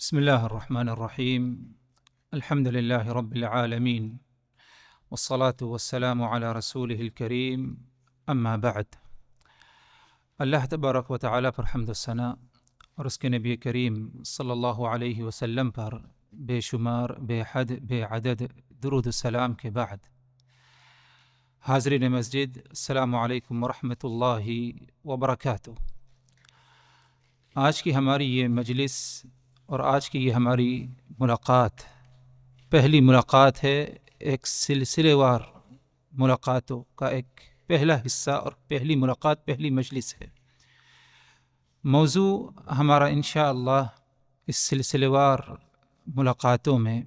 بسم الله الرحمن الرحيم. الحمد لله رب العالمين، والصلاة والسلام على رسوله الكريم. اما بعد، اللہ تبارک و تعالیٰ پر حمد و ثنا اور اس کے نبی کریم صلی اللہ علیہ وسلم پر بے شمار بے حد بے عدد درود السلام کے بعد، حاضرین مسجد، السلام علیکم ورحمۃ اللہ وبرکاتہ۔ آج کی ہماری یہ مجلس اور آج کی یہ ہماری ملاقات پہلی ملاقات ہے، ایک سلسلے وار ملاقاتوں کا ایک پہلا حصہ اور پہلی ملاقات، پہلی مجلس ہے۔ موضوع ہمارا انشاءاللہ اس سلسلے وار ملاقاتوں میں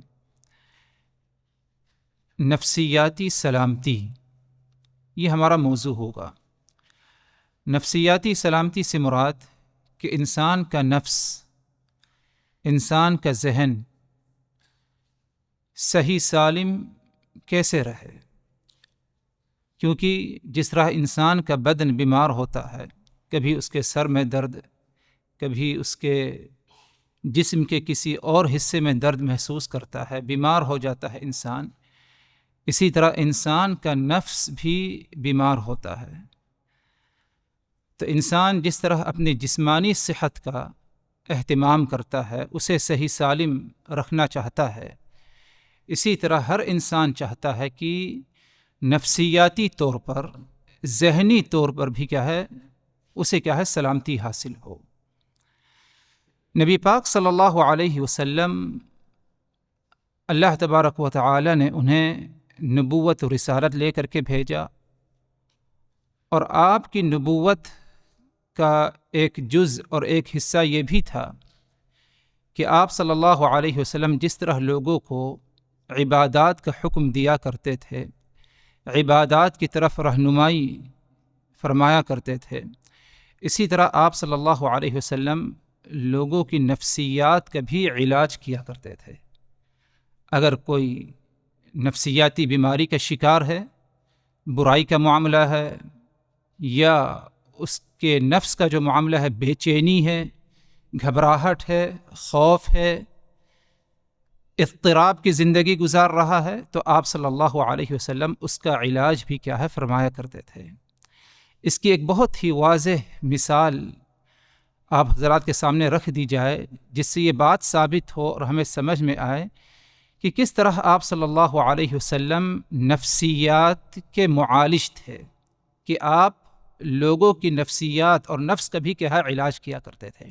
نفسیاتی سلامتی، یہ ہمارا موضوع ہوگا۔ نفسیاتی سلامتی سے مراد کہ انسان کا نفس، انسان کا ذہن صحیح سالم کیسے رہے، کیونکہ جس طرح انسان کا بدن بیمار ہوتا ہے، کبھی اس کے سر میں درد، کبھی اس کے جسم کے کسی اور حصے میں درد محسوس کرتا ہے، بیمار ہو جاتا ہے انسان، اسی طرح انسان کا نفس بھی بیمار ہوتا ہے۔ تو انسان جس طرح اپنی جسمانی صحت کا اہتمام کرتا ہے، اسے صحیح سالم رکھنا چاہتا ہے، اسی طرح ہر انسان چاہتا ہے کہ نفسیاتی طور پر، ذہنی طور پر بھی اسے سلامتی حاصل ہو۔ نبی پاک صلی اللہ علیہ وسلم، اللہ تبارک و تعالی نے انہیں نبوت و رسالت لے کر کے بھیجا، اور آپ کی نبوت کا ایک جز اور ایک حصہ یہ بھی تھا کہ آپ صلی اللہ علیہ وسلم جس طرح لوگوں کو عبادات کا حکم دیا کرتے تھے، عبادات کی طرف رہنمائی فرمایا کرتے تھے، اسی طرح آپ صلی اللہ علیہ وسلم لوگوں کی نفسیات کا بھی علاج کیا کرتے تھے۔ اگر کوئی نفسیاتی بیماری کا شکار ہے، برائی کا معاملہ ہے، یا اس کے نفس کا جو معاملہ ہے بے چینی ہے، گھبراہٹ ہے، خوف ہے، اضطراب کی زندگی گزار رہا ہے، تو آپ صلی اللہ علیہ وسلم اس کا علاج بھی فرمایا کرتے تھے۔ اس کی ایک بہت ہی واضح مثال آپ حضرات کے سامنے رکھ دی جائے، جس سے یہ بات ثابت ہو اور ہمیں سمجھ میں آئے کہ کس طرح آپ صلی اللہ علیہ وسلم نفسیات کے معالج تھے، کہ آپ لوگوں کی نفسیات اور نفس کا بھی علاج کیا کرتے تھے۔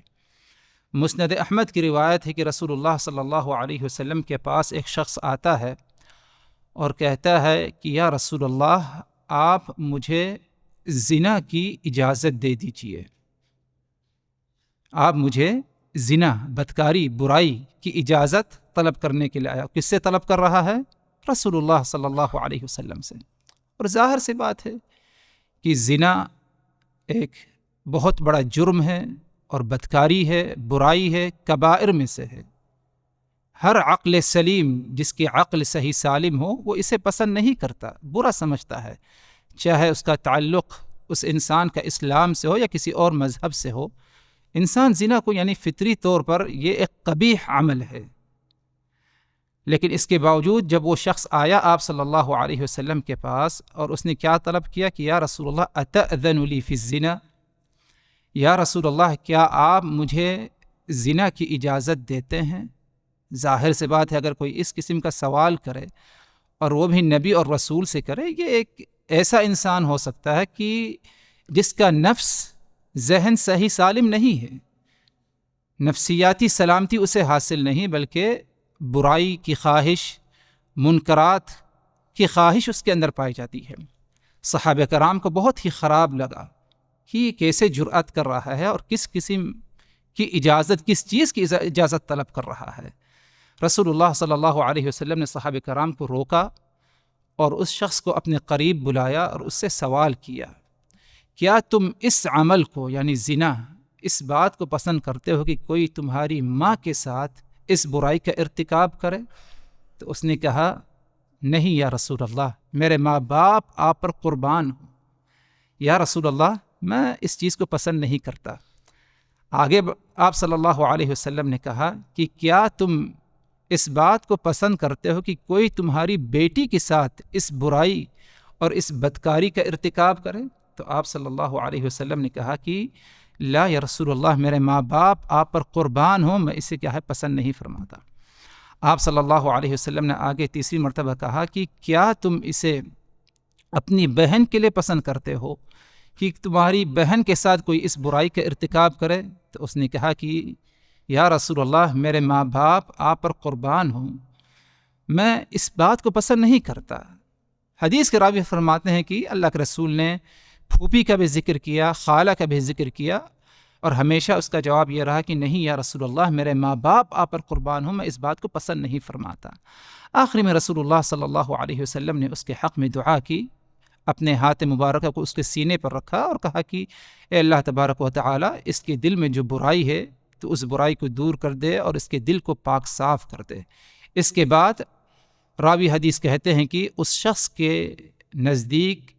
مسند احمد کی روایت ہے کہ رسول اللہ صلی اللہ علیہ وسلم کے پاس ایک شخص آتا ہے اور کہتا ہے کہ یا رسول اللہ، آپ مجھے زنا کی اجازت دے دیجئے، آپ مجھے زنا، بدکاری، برائی کی اجازت طلب کرنے کے لیے آیا۔ کس سے طلب کر رہا ہے؟ رسول اللہ صلی اللہ علیہ وسلم سے۔ اور ظاہر سی بات ہے کہ زنا ایک بہت بڑا جرم ہے اور بدکاری ہے، برائی ہے، کبائر میں سے ہے۔ ہر عقل سلیم، جس کی عقل صحیح سالم ہو، وہ اسے پسند نہیں کرتا، برا سمجھتا ہے، چاہے اس کا تعلق اس انسان کا اسلام سے ہو یا کسی اور مذہب سے ہو۔ انسان زنا کو فطری طور پر یہ ایک قبیح عمل ہے، لیکن اس کے باوجود جب وہ شخص آیا آپ صلی اللہ علیہ وسلم کے پاس، اور اس نے کیا طلب کیا کہ یا رسول اللہ اتأذن لی فی الزنا، یا رسول اللہ کیا آپ مجھے زنا کی اجازت دیتے ہیں؟ ظاہر سے بات ہے، اگر کوئی اس قسم کا سوال کرے اور وہ بھی نبی اور رسول سے کرے، یہ ایک ایسا انسان ہو سکتا ہے کہ جس کا نفس، ذہن صحیح سالم نہیں ہے، نفسیاتی سلامتی اسے حاصل نہیں، بلکہ برائی کی خواہش، منکرات کی خواہش اس کے اندر پائی جاتی ہے۔ صحابہ کرام کو بہت ہی خراب لگا کہ یہ کیسے جرأت کر رہا ہے اور کس قسم کی اجازت، کس چیز کی اجازت طلب کر رہا ہے۔ رسول اللہ صلی اللہ علیہ وسلم نے صحابہ کرام کو روکا اور اس شخص کو اپنے قریب بلایا اور اس سے سوال کیا، کیا تم اس عمل کو زنا، اس بات کو پسند کرتے ہو کہ کوئی تمہاری ماں کے ساتھ اس برائی کا ارتکاب کرے؟ تو اس نے کہا، نہیں یا رسول اللہ، میرے ماں باپ آپ پر قربان ہوں، یا رسول اللہ میں اس چیز کو پسند نہیں کرتا۔ آگے آپ صلی اللہ علیہ وسلم نے کہا کہ کیا تم اس بات کو پسند کرتے ہو کہ کوئی تمہاری بیٹی کے ساتھ اس برائی اور اس بدکاری کا ارتکاب کرے؟ تو آپ صلی اللہ علیہ وسلم نے کہا کہ لا یا رسول اللہ، میرے ماں باپ آپ پر قربان ہوں، میں اسے کیا ہے پسند نہیں فرماتا۔ آپ صلی اللہ علیہ وسلم نے آگے تیسری مرتبہ کہا کہ کیا تم اسے اپنی بہن کے لیے پسند کرتے ہو کہ تمہاری بہن کے ساتھ کوئی اس برائی کا ارتکاب کرے؟ تو اس نے کہا کہ یا رسول اللہ، میرے ماں باپ آپ پر قربان ہوں، میں اس بات کو پسند نہیں کرتا۔ حدیث کے راوی فرماتے ہیں کہ اللہ کے رسول نے پھوپھی کا بھی ذکر کیا، خالہ کا بھی ذکر کیا، اور ہمیشہ اس کا جواب یہ رہا کہ نہیں یا رسول اللہ، میرے ماں باپ آپ پر قربان ہوں، میں اس بات کو پسند نہیں فرماتا۔ آخری میں رسول اللہ صلی اللہ علیہ وسلم نے اس کے حق میں دعا کی، اپنے ہاتھ مبارکہ کو اس کے سینے پر رکھا اور کہا کہ اے اللہ تبارک و تعالی، اس کے دل میں جو برائی ہے تو اس برائی کو دور کر دے اور اس کے دل کو پاک صاف کر دے۔ اس کے بعد راوی حدیث کہتے ہیں کہ اس شخص کے نزدیک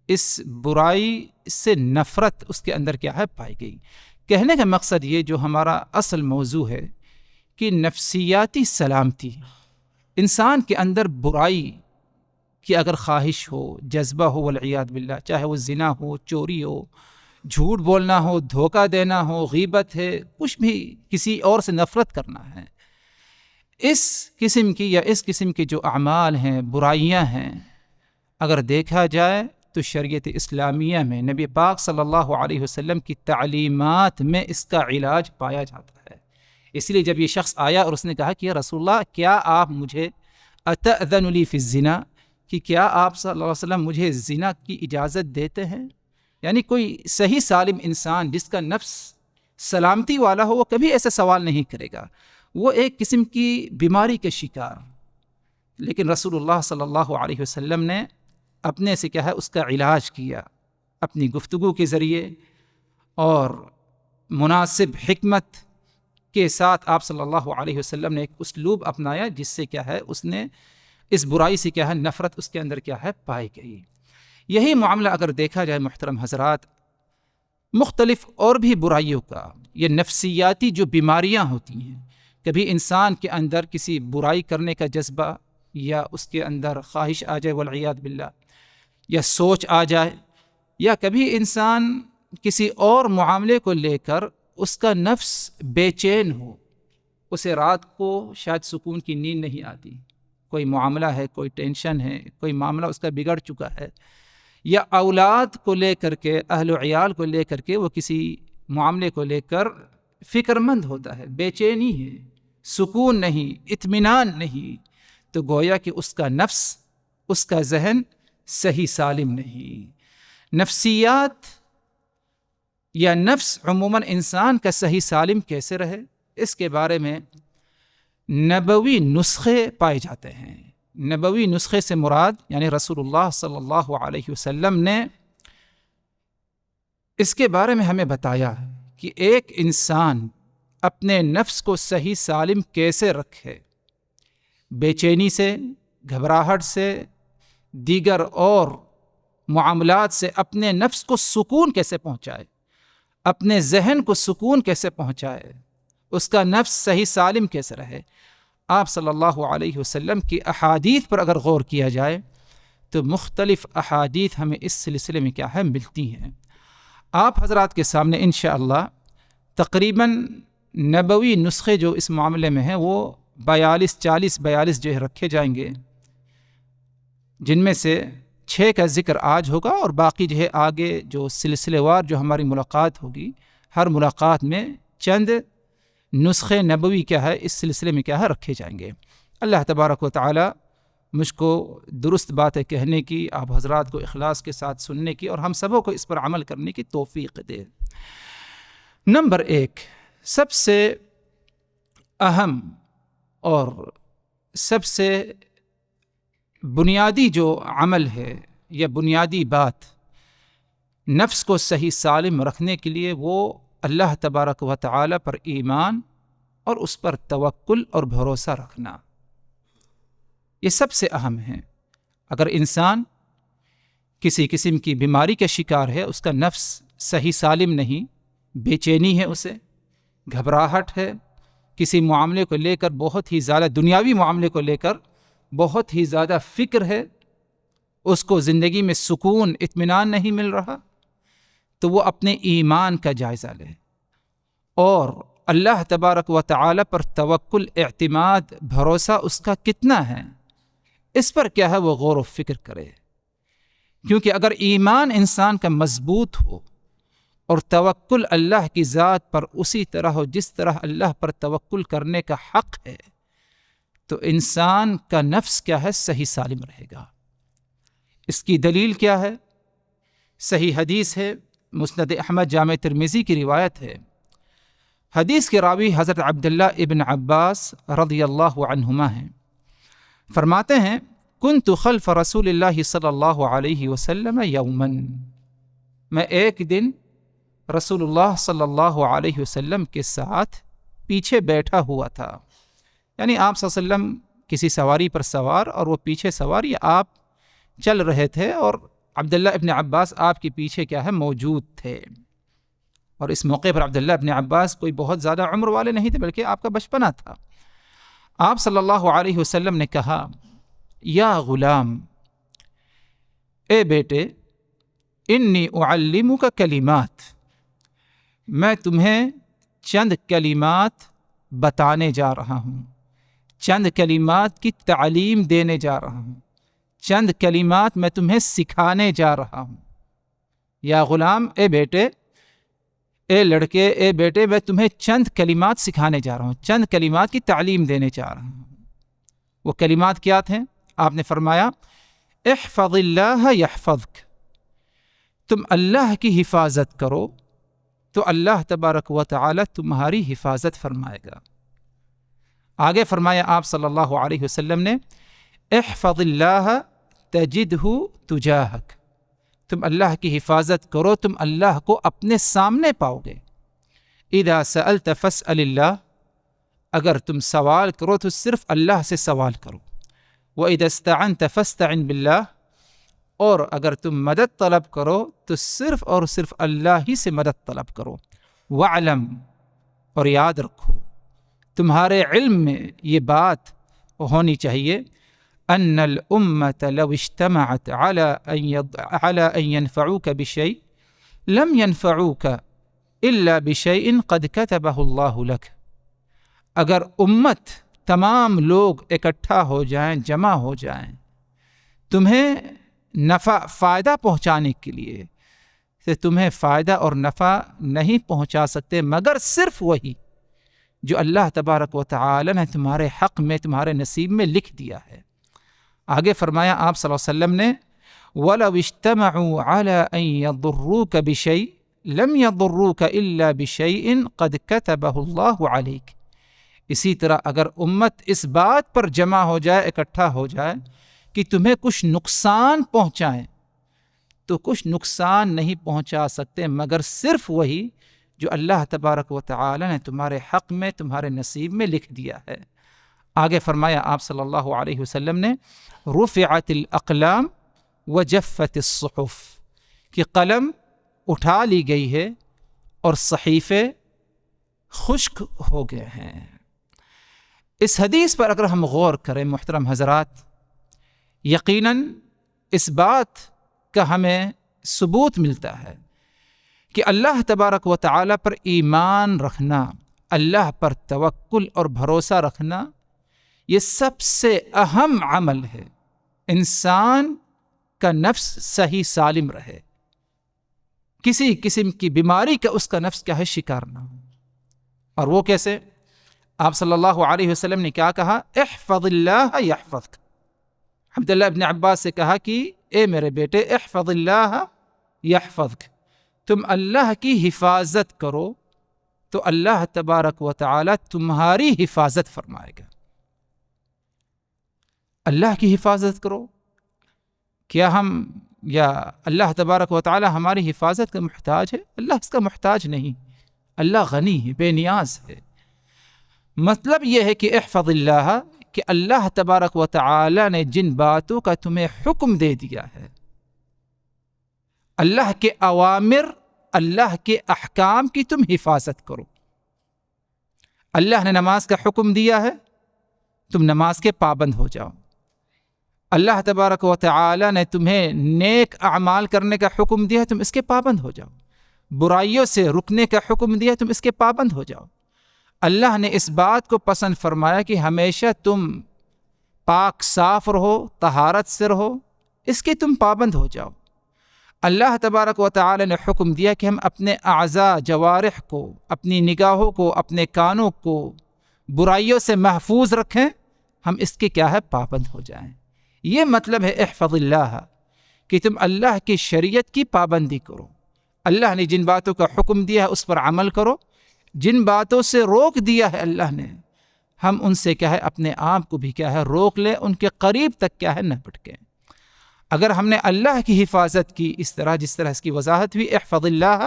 اس برائی سے نفرت اس کے اندر کیا ہے پائی گئی۔ کہنے کا مقصد یہ جو ہمارا اصل موضوع ہے کہ نفسیاتی سلامتی، انسان کے اندر برائی کی اگر خواہش ہو، جذبہ ہو، والعیاذ باللہ، چاہے وہ زنا ہو، چوری ہو، جھوٹ بولنا ہو، دھوکہ دینا ہو، غیبت ہے، کچھ بھی کسی اور سے نفرت کرنا ہے، اس قسم کی یا اس قسم کے جو اعمال ہیں، برائیاں ہیں، اگر دیکھا جائے تو شریعت اسلامیہ میں نبی پاک صلی اللہ علیہ وسلم کی تعلیمات میں اس کا علاج پایا جاتا ہے۔ اس لیے جب یہ شخص آیا اور اس نے کہا کہ یا رسول اللہ، کیا آپ مجھے اتأذن لی فی الزنا، کہ کیا آپ صلی اللہ علیہ وسلم مجھے زنا کی اجازت دیتے ہیں؟ یعنی کوئی صحیح سالم انسان جس کا نفس سلامتی والا ہو وہ کبھی ایسا سوال نہیں کرے گا، وہ ایک قسم کی بیماری کے شکار۔ لیکن رسول اللہ صلی اللہ علیہ وسلم نے اپنے سے کیا ہے اس کا علاج کیا، اپنی گفتگو کے ذریعے اور مناسب حکمت کے ساتھ آپ صلی اللہ علیہ وسلم نے ایک اسلوب اپنایا جس سے کیا ہے اس نے اس برائی سے کیا ہے نفرت اس کے اندر کیا ہے پائی گئی۔ یہی معاملہ اگر دیکھا جائے محترم حضرات، مختلف اور بھی برائیوں کا، یہ نفسیاتی جو بیماریاں ہوتی ہیں، کبھی انسان کے اندر کسی برائی کرنے کا جذبہ یا اس کے اندر خواہش آ جائے والعیاذ باللہ، یا سوچ آ جائے، یا کبھی انسان کسی اور معاملے کو لے کر اس کا نفس بے چین ہو، اسے رات کو شاید سکون کی نیند نہیں آتی، کوئی معاملہ ہے، کوئی ٹینشن ہے، کوئی معاملہ اس کا بگڑ چکا ہے، یا اولاد کو لے کر کے، اہل و عیال کو لے کر کے وہ کسی معاملے کو لے کر فکر مند ہوتا ہے، بے چینی ہے، سکون نہیں، اطمینان نہیں، تو گویا کہ اس کا نفس، اس کا ذہن صحیح سالم نہیں۔ نفسیات یا نفس عموماً انسان کا صحیح سالم کیسے رہے، اس کے بارے میں نبوی نسخے پائے جاتے ہیں۔ نبوی نسخے سے مراد یعنی رسول اللہ صلی اللہ علیہ وسلم نے اس کے بارے میں ہمیں بتایا کہ ایک انسان اپنے نفس کو صحیح سالم کیسے رکھے، بے چینی سے، گھبراہٹ سے، دیگر اور معاملات سے اپنے نفس کو سکون کیسے پہنچائے، اپنے ذہن کو سکون کیسے پہنچائے، اس کا نفس صحیح سالم کیسے رہے۔ آپ صلی اللہ علیہ وسلم کی احادیث پر اگر غور کیا جائے تو مختلف احادیث ہمیں اس سلسلے میں کیا ہے ملتی ہیں۔ آپ حضرات کے سامنے انشاءاللہ تقریباً نبوی نسخے جو اس معاملے میں ہیں وہ 42 جو ہے رکھے جائیں گے، جن میں سے 6 کا ذکر آج ہوگا اور باقی جو ہے آگے جو سلسلے وار جو ہماری ملاقات ہوگی، ہر ملاقات میں چند نسخے نبوی کیا ہے اس سلسلے میں کیا ہے رکھے جائیں گے۔ اللہ تبارک و تعالی مجھ کو درست باتیں کہنے کی، آپ حضرات کو اخلاص کے ساتھ سننے کی اور ہم سبوں کو اس پر عمل کرنے کی توفیق دے۔ نمبر 1، سب سے اہم اور سب سے بنیادی جو عمل ہے یا بنیادی بات نفس کو صحیح سالم رکھنے کے لیے وہ اللہ تبارک و تعالی پر ایمان اور اس پر توکل اور بھروسہ رکھنا، یہ سب سے اہم ہے۔ اگر انسان کسی قسم کی بیماری کا شکار ہے، اس کا نفس صحیح سالم نہیں، بے چینی ہے اسے، گھبراہٹ ہے، کسی معاملے کو لے کر بہت ہی زیادہ، دنیاوی معاملے کو لے کر بہت ہی زیادہ فکر ہے، اس کو زندگی میں سکون اطمینان نہیں مل رہا، تو وہ اپنے ایمان کا جائزہ لے اور اللہ تبارک و تعالی پر توکل، اعتماد، بھروسہ اس کا کتنا ہے، اس پر کیا ہے وہ غور و فکر کرے۔ کیونکہ اگر ایمان انسان کا مضبوط ہو اور توکل اللہ کی ذات پر اسی طرح ہو جس طرح اللہ پر توکل کرنے کا حق ہے، تو انسان کا نفس کیا ہے، صحیح سالم رہے گا۔ اس کی دلیل کیا ہے؟ صحیح حدیث ہے، مسند احمد جامع ترمذی کی روایت ہے۔ حدیث کے راوی حضرت عبداللہ ابن عباس رضی اللہ عنہما ہیں، فرماتے ہیں کنت خلف رسول اللہ صلی اللہ علیہ وسلم یوما، میں ایک دن رسول اللہ صلی اللہ علیہ وسلم کے ساتھ پیچھے بیٹھا ہوا تھا، یعنی آپ صلی اللہ علیہ وسلم کسی سواری پر سوار اور وہ پیچھے سوار، یا آپ چل رہے تھے اور عبداللہ ابن عباس آپ کے پیچھے کیا ہے موجود تھے۔ اور اس موقع پر عبداللہ ابن عباس کوئی بہت زیادہ عمر والے نہیں تھے، بلکہ آپ کا بچپنا تھا۔ آپ صلی اللہ علیہ وسلم نے کہا یا غلام، اے بیٹے، انی اعلمک کلمات، میں تمہیں چند کلمات بتانے جا رہا ہوں، چند کلمات کی تعلیم دینے جا رہا ہوں، چند کلمات میں تمہیں سکھانے جا رہا ہوں۔ یا غلام، اے بیٹے، اے لڑکے، اے بیٹے، میں تمہیں چند کلمات سکھانے جا رہا ہوں، چند کلمات کی تعلیم دینے جا رہا ہوں۔ وہ کلمات کیا تھے؟ آپ نے فرمایا احفظ اللہ یحفظک، تم اللہ کی حفاظت کرو تو اللہ تبارک و تعالی تمہاری حفاظت فرمائے گا۔ آگے فرمایا آپ صلی اللہ علیہ وسلم نے احفظ اللہ تجدہ تجاہک، تم اللہ کی حفاظت کرو، تم اللہ کو اپنے سامنے پاؤ گے۔ اذا سألت فاسأل اللہ، اگر تم سوال کرو تو صرف اللہ سے سوال کرو۔ وَإِذَا اسْتَعَنْتَ فَاسْتَعِنْ بِاللَّهِ، اور اگر تم مدد طلب کرو تو صرف اور صرف اللہ ہی سے مدد طلب کرو۔ وَعْلَمْ، اور یاد رکھو، تمہارے علم میں یہ بات ہونی چاہیے، ان الامة لو اجتمعت على ان ينفعوك بشيء لم ينفعوك الا بشيء قد كتبه الله لك، اگر امت تمام لوگ اکٹھا ہو جائیں، جمع ہو جائیں تمہیں نفع فائدہ پہنچانے کے لیے، تو تمہیں فائدہ اور نفع نہیں پہنچا سکتے مگر صرف وہی جو اللہ تبارک و تعالی نے تمہارے حق میں، تمہارے نصیب میں لکھ دیا ہے۔ آگے فرمایا آپ صلی اللہ علیہ وسلم نے وَلَوْ اجْتَمَعُوا عَلَىٰ أَن يَضُرُّوكَ بِشَيْءٍ لَمْ يَضُرُّوكَ إِلَّا بِشَيْءٍ قَدْ كَتَبَهُ اللَّهُ عَلَيْكَ، اسی طرح اگر امت اس بات پر جمع ہو جائے، اکٹھا ہو جائے کہ تمہیں کچھ نقصان پہنچائیں، تو کچھ نقصان نہیں پہنچا سکتے مگر صرف وہی جو اللہ تبارک و تعالی نے تمہارے حق میں، تمہارے نصیب میں لکھ دیا ہے۔ آگے فرمایا آپ صلی اللہ علیہ وسلم نے رفعت الاقلام وجفت الصحف، کہ قلم اٹھا لی گئی ہے اور صحیفے خشک ہو گئے ہیں۔ اس حدیث پر اگر ہم غور کریں محترم حضرات، یقیناً اس بات کا ہمیں ثبوت ملتا ہے کہ اللہ تبارک و تعالی پر ایمان رکھنا، اللہ پر توکل اور بھروسہ رکھنا، یہ سب سے اہم عمل ہے۔ انسان کا نفس صحیح سالم رہے، کسی قسم کی بیماری کا اس کا نفس کیا ہے شکار نہ ہو۔ اور وہ کیسے؟ آپ صلی اللہ علیہ وسلم نے کیا کہا؟ احفظ اللہ یحفظک۔ عبداللہ ابن عباس سے کہا کہ اے میرے بیٹے، احفظ اللہ یحفظک، تم اللہ کی حفاظت کرو تو اللہ تبارک و تعالی تمہاری حفاظت فرمائے گا۔ اللہ کی حفاظت کرو، کیا ہم یا اللہ تبارک و تعالی ہماری حفاظت کا محتاج ہے؟ اللہ اس کا محتاج نہیں، اللہ غنی ہے، بے نیاز ہے۔ مطلب یہ ہے کہ احفظ اللہ، کہ اللہ تبارک و تعالی نے جن باتوں کا تمہیں حکم دے دیا ہے، اللہ کے اوامر، اللہ کے احکام کی تم حفاظت کرو۔ اللہ نے نماز کا حکم دیا ہے، تم نماز کے پابند ہو جاؤ۔ اللہ تبارک و تعالی نے تمہیں نیک اعمال کرنے کا حکم دیا ہے، تم اس کے پابند ہو جاؤ۔ برائیوں سے رکنے کا حکم دیا ہے، تم اس کے پابند ہو جاؤ۔ اللہ نے اس بات کو پسند فرمایا کہ ہمیشہ تم پاک صاف رہو، طہارت سے رہو، اس کے تم پابند ہو جاؤ۔ اللہ تبارک و تعالی نے حکم دیا کہ ہم اپنے اعضاء جوارح کو، اپنی نگاہوں کو، اپنے کانوں کو برائیوں سے محفوظ رکھیں، ہم اس کے کیا ہے پابند ہو جائیں۔ یہ مطلب ہے احفظ اللہ، کہ تم اللہ کی شریعت کی پابندی کرو۔ اللہ نے جن باتوں کا حکم دیا ہے اس پر عمل کرو، جن باتوں سے روک دیا ہے اللہ نے، ہم ان سے کیا ہے اپنے آپ کو بھی کیا ہے روک لیں، ان کے قریب تک کیا ہے نہ بھٹکیں۔ اگر ہم نے اللہ کی حفاظت کی اس طرح جس طرح اس کی وضاحت ہوئی احفظ اللہ،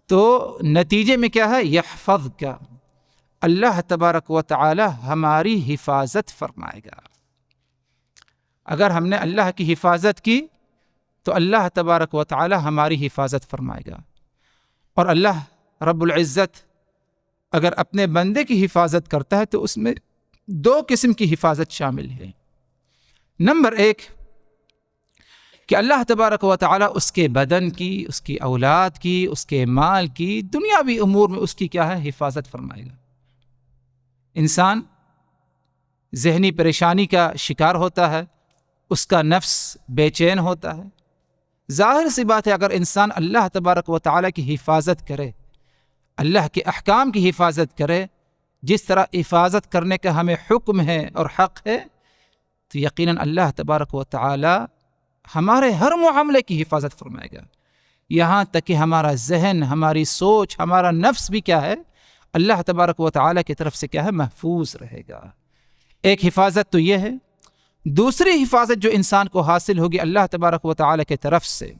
تو نتیجے میں کیا ہے یحفظ کا، اللہ تبارک و تعالی ہماری حفاظت فرمائے گا۔ اگر ہم نے اللہ کی حفاظت کی تو اللہ تبارک و تعالی ہماری حفاظت فرمائے گا۔ اور اللہ رب العزت اگر اپنے بندے کی حفاظت کرتا ہے تو اس میں دو قسم کی حفاظت شامل ہے۔ نمبر ایک کہ اللہ تبارک و تعالی اس کے بدن کی، اس کی اولاد کی، اس کے مال کی، دنیاوی امور میں اس کی کیا ہے حفاظت فرمائے گا۔ انسان ذہنی پریشانی کا شکار ہوتا ہے، اس کا نفس بے چین ہوتا ہے۔ ظاہر سی بات ہے اگر انسان اللہ تبارک و تعالی کی حفاظت کرے، اللہ کے احکام کی حفاظت کرے، جس طرح حفاظت کرنے کا ہمیں حکم ہے اور حق ہے، تو یقیناً اللہ تبارک و تعالی ہمارے ہر معاملے کی حفاظت فرمائے گا، یہاں تک کہ ہمارا ذہن، ہماری سوچ، ہمارا نفس بھی کیا ہے اللہ تبارک و تعالی کی طرف سے کیا ہے محفوظ رہے گا۔ ایک حفاظت تو یہ ہے۔ دوسری حفاظت جو انسان کو حاصل ہوگی اللہ تبارک و تعالی کی طرف سے،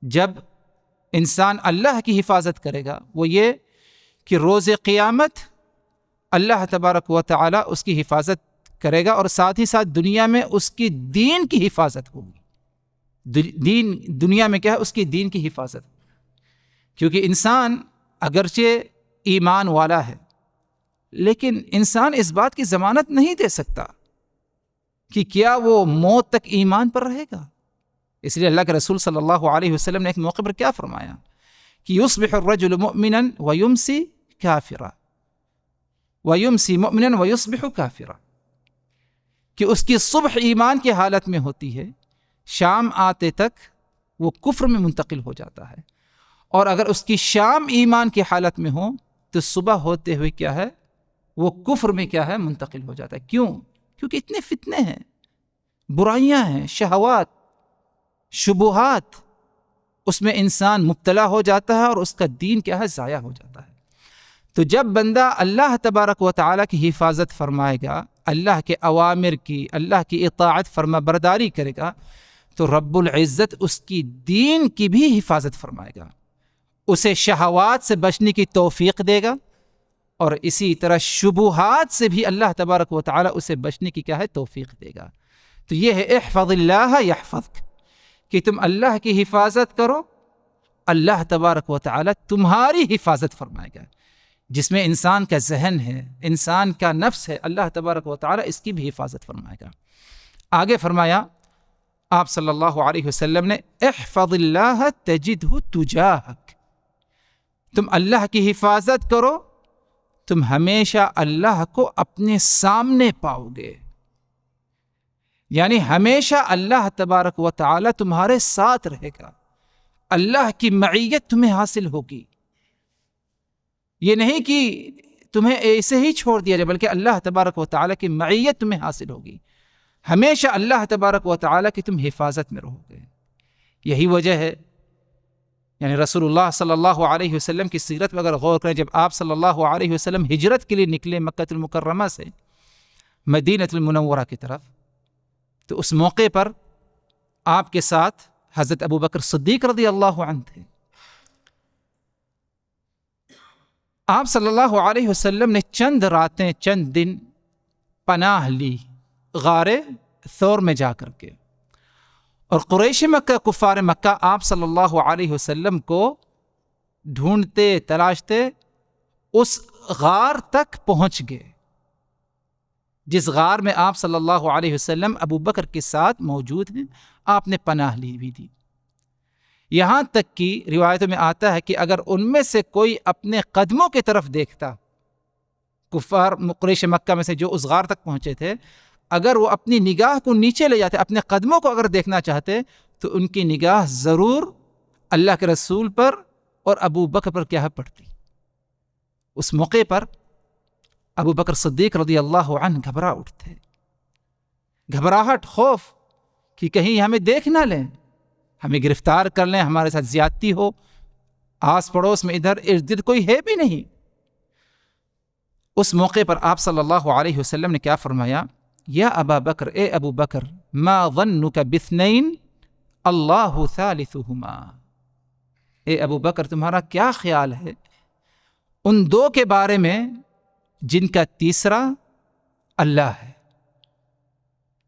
جب انسان اللہ کی حفاظت کرے گا، وہ یہ کہ روز قیامت اللہ تبارک و تعالی اس کی حفاظت کرے گا، اور ساتھ ہی ساتھ دنیا میں اس کی دین کی حفاظت ہوگی۔ دنیا میں کیا ہے اس کی دین کی حفاظت، کیونکہ انسان اگرچہ ایمان والا ہے لیکن انسان اس بات کی ضمانت نہیں دے سکتا کہ کیا وہ موت تک ایمان پر رہے گا۔ اس لیے اللہ کے رسول صلی اللہ علیہ وسلم نے ایک موقع پر کیا فرمایا کہ یصبح الرجل مؤمنا ویمسی کافرا، ویمسی مؤمنا ویصبح کافرا، کہ اس کی صبح ایمان کی حالت میں ہوتی ہے، شام آتے تک وہ کفر میں منتقل ہو جاتا ہے، اور اگر اس کی شام ایمان کی حالت میں ہو تو صبح ہوتے ہوئے کیا ہے وہ کفر میں کیا ہے منتقل ہو جاتا ہے۔ کیوں؟ کیونکہ اتنے فتنے ہیں، برائیاں ہیں، شہوات، شبہات، اس میں انسان مبتلا ہو جاتا ہے اور اس کا دین کیا ہے ضائع ہو جاتا ہے۔ تو جب بندہ اللہ تبارک و تعالی کی حفاظت فرمائے گا، اللہ کے اوامر کی، اللہ کی اطاعت فرما برداری کرے گا، تو رب العزت اس کی دین کی بھی حفاظت فرمائے گا، اسے شہوات سے بچنے کی توفیق دے گا، اور اسی طرح شبہات سے بھی اللہ تبارک و تعالی اسے بچنے کی کیا ہے توفیق دے گا۔ تو یہ ہے احفظ اللہ یحفظک، کہ تم اللہ کی حفاظت کرو، اللہ تبارک و تعالی تمہاری حفاظت فرمائے گا۔ جس میں انسان کا ذہن ہے، انسان کا نفس ہے، اللہ تبارک و تعالی اس کی بھی حفاظت فرمائے گا۔ آگے فرمایا آپ صلی اللہ علیہ وسلم نے احفظ اللہ تجدہ تجاہک، تم اللہ کی حفاظت کرو، تم ہمیشہ اللہ کو اپنے سامنے پاؤ گے، یعنی ہمیشہ اللہ تبارک و تعالی تمہارے ساتھ رہے گا، اللہ کی معیت تمہیں حاصل ہوگی۔ یہ نہیں کہ تمہیں ایسے ہی چھوڑ دیا جائے، بلکہ اللہ تبارک و تعالی کی معیت تمہیں حاصل ہوگی، ہمیشہ اللہ تبارک و تعالی کی تم حفاظت میں رہو گے۔ یہی وجہ ہے، یعنی رسول اللہ صلی اللہ علیہ وسلم کی سیرت میں اگر غور کریں، جب آپ صلی اللہ علیہ وسلم ہجرت کے لیے نکلے مکہ المکرمہ سے مدینہ المنورہ کی طرف، تو اس موقع پر آپ کے ساتھ حضرت ابوبکر صدیق رضی اللہ عنہ تھے۔ آپ صلی اللہ علیہ وسلم نے چند راتیں، چند دن پناہ لی غار ثور میں جا کر کے، اور قریش مکہ، کفار مکہ آپ صلی اللہ علیہ وسلم کو ڈھونڈتے تلاشتے اس غار تک پہنچ گئے جس غار میں آپ صلی اللہ علیہ وسلم ابو بکر کے ساتھ موجود ہیں. آپ نے پناہ لی ہوئی تھی. یہاں تک کہ روایتوں میں آتا ہے کہ اگر ان میں سے کوئی اپنے قدموں کی طرف دیکھتا، کفار قریش مکہ میں سے جو اس غار تک پہنچے تھے، اگر وہ اپنی نگاہ کو نیچے لے جاتے، اپنے قدموں کو اگر دیکھنا چاہتے، تو ان کی نگاہ ضرور اللہ کے رسول پر اور ابو بکر پر کیا پڑتی. اس موقع پر ابو بکر صدیق رضی اللہ عنہ گھبرا اٹھتے. گھبراہٹ، خوف کہ کہیں ہمیں دیکھ نہ لیں، ہمیں گرفتار کر لیں، ہمارے ساتھ زیادتی ہو. آس پڑوس میں ادھر ارد گرد کوئی ہے بھی نہیں. اس موقع پر آپ صلی اللہ علیہ وسلم نے کیا فرمایا؟ یا ابا بکر، اے ابو بکر، ما ظنک باثنین اللہ ثالثہما. اے ابو بکر، تمہارا کیا خیال ہے ان دو کے بارے میں جن کا تیسرا اللہ ہے؟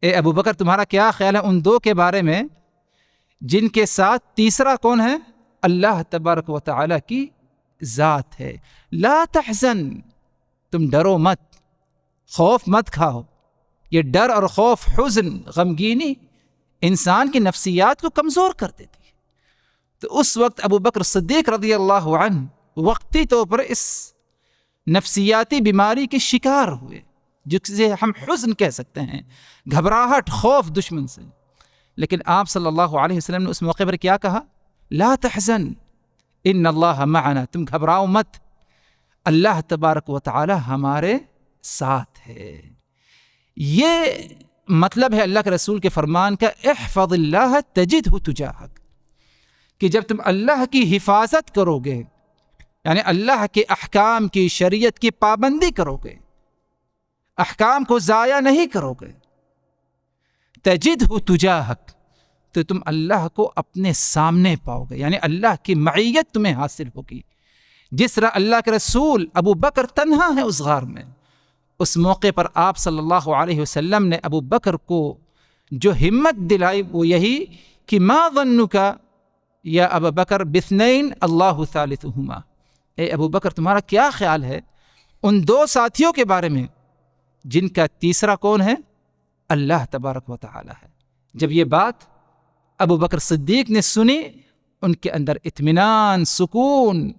اے ابو بکر، تمہارا کیا خیال ہے ان دو کے بارے میں جن کے ساتھ تیسرا کون ہے؟ اللہ تبارک و تعالی کی ذات ہے. لا تحزن، تم ڈرو مت، خوف مت کھاؤ. یہ ڈر اور خوف، حزن، غمگینی انسان کی نفسیات کو کمزور کر دیتی ہے. تو اس وقت ابو بکر صدیق رضی اللہ عنہ وقتی طور پر اس نفسیاتی بیماری کے شکار ہوئے، جسے ہم حزن کہہ سکتے ہیں، گھبراہٹ، خوف دشمن سے. لیکن آپ صلی اللہ علیہ وسلم نے اس موقع پر کیا کہا؟ لا تحزن ان اللہ معنا، تم گھبراؤ مت، اللہ تبارک و تعالی ہمارے ساتھ ہے. یہ مطلب ہے اللہ کے رسول کے فرمان کا، احفظ اللہ تجدہ تجاہک، کہ جب تم اللہ کی حفاظت کرو گے، یعنی اللہ کے احکام کی، شریعت کی پابندی کرو گے، احکام کو ضائع نہیں کرو گے، تجدہ تجاہک، تو تم اللہ کو اپنے سامنے پاؤ گے، یعنی اللہ کی معیت تمہیں حاصل ہوگی. جس طرح اللہ کے رسول ابو بکر تنہا ہے اس غار میں، اس موقع پر آپ صلی اللہ علیہ وسلم نے ابو بکر کو جو ہمت دلائی وہ یہی کہ ما ظنک یا ابا بکر باثنین اللہ ثالثہما. اے ابو بکر، تمہارا کیا خیال ہے ان دو ساتھیوں کے بارے میں جن کا تیسرا کون ہے؟ اللہ تبارک و تعالی ہے. جب یہ بات ابو بکر صدیق نے سنی، ان کے اندر اطمینان، سکون،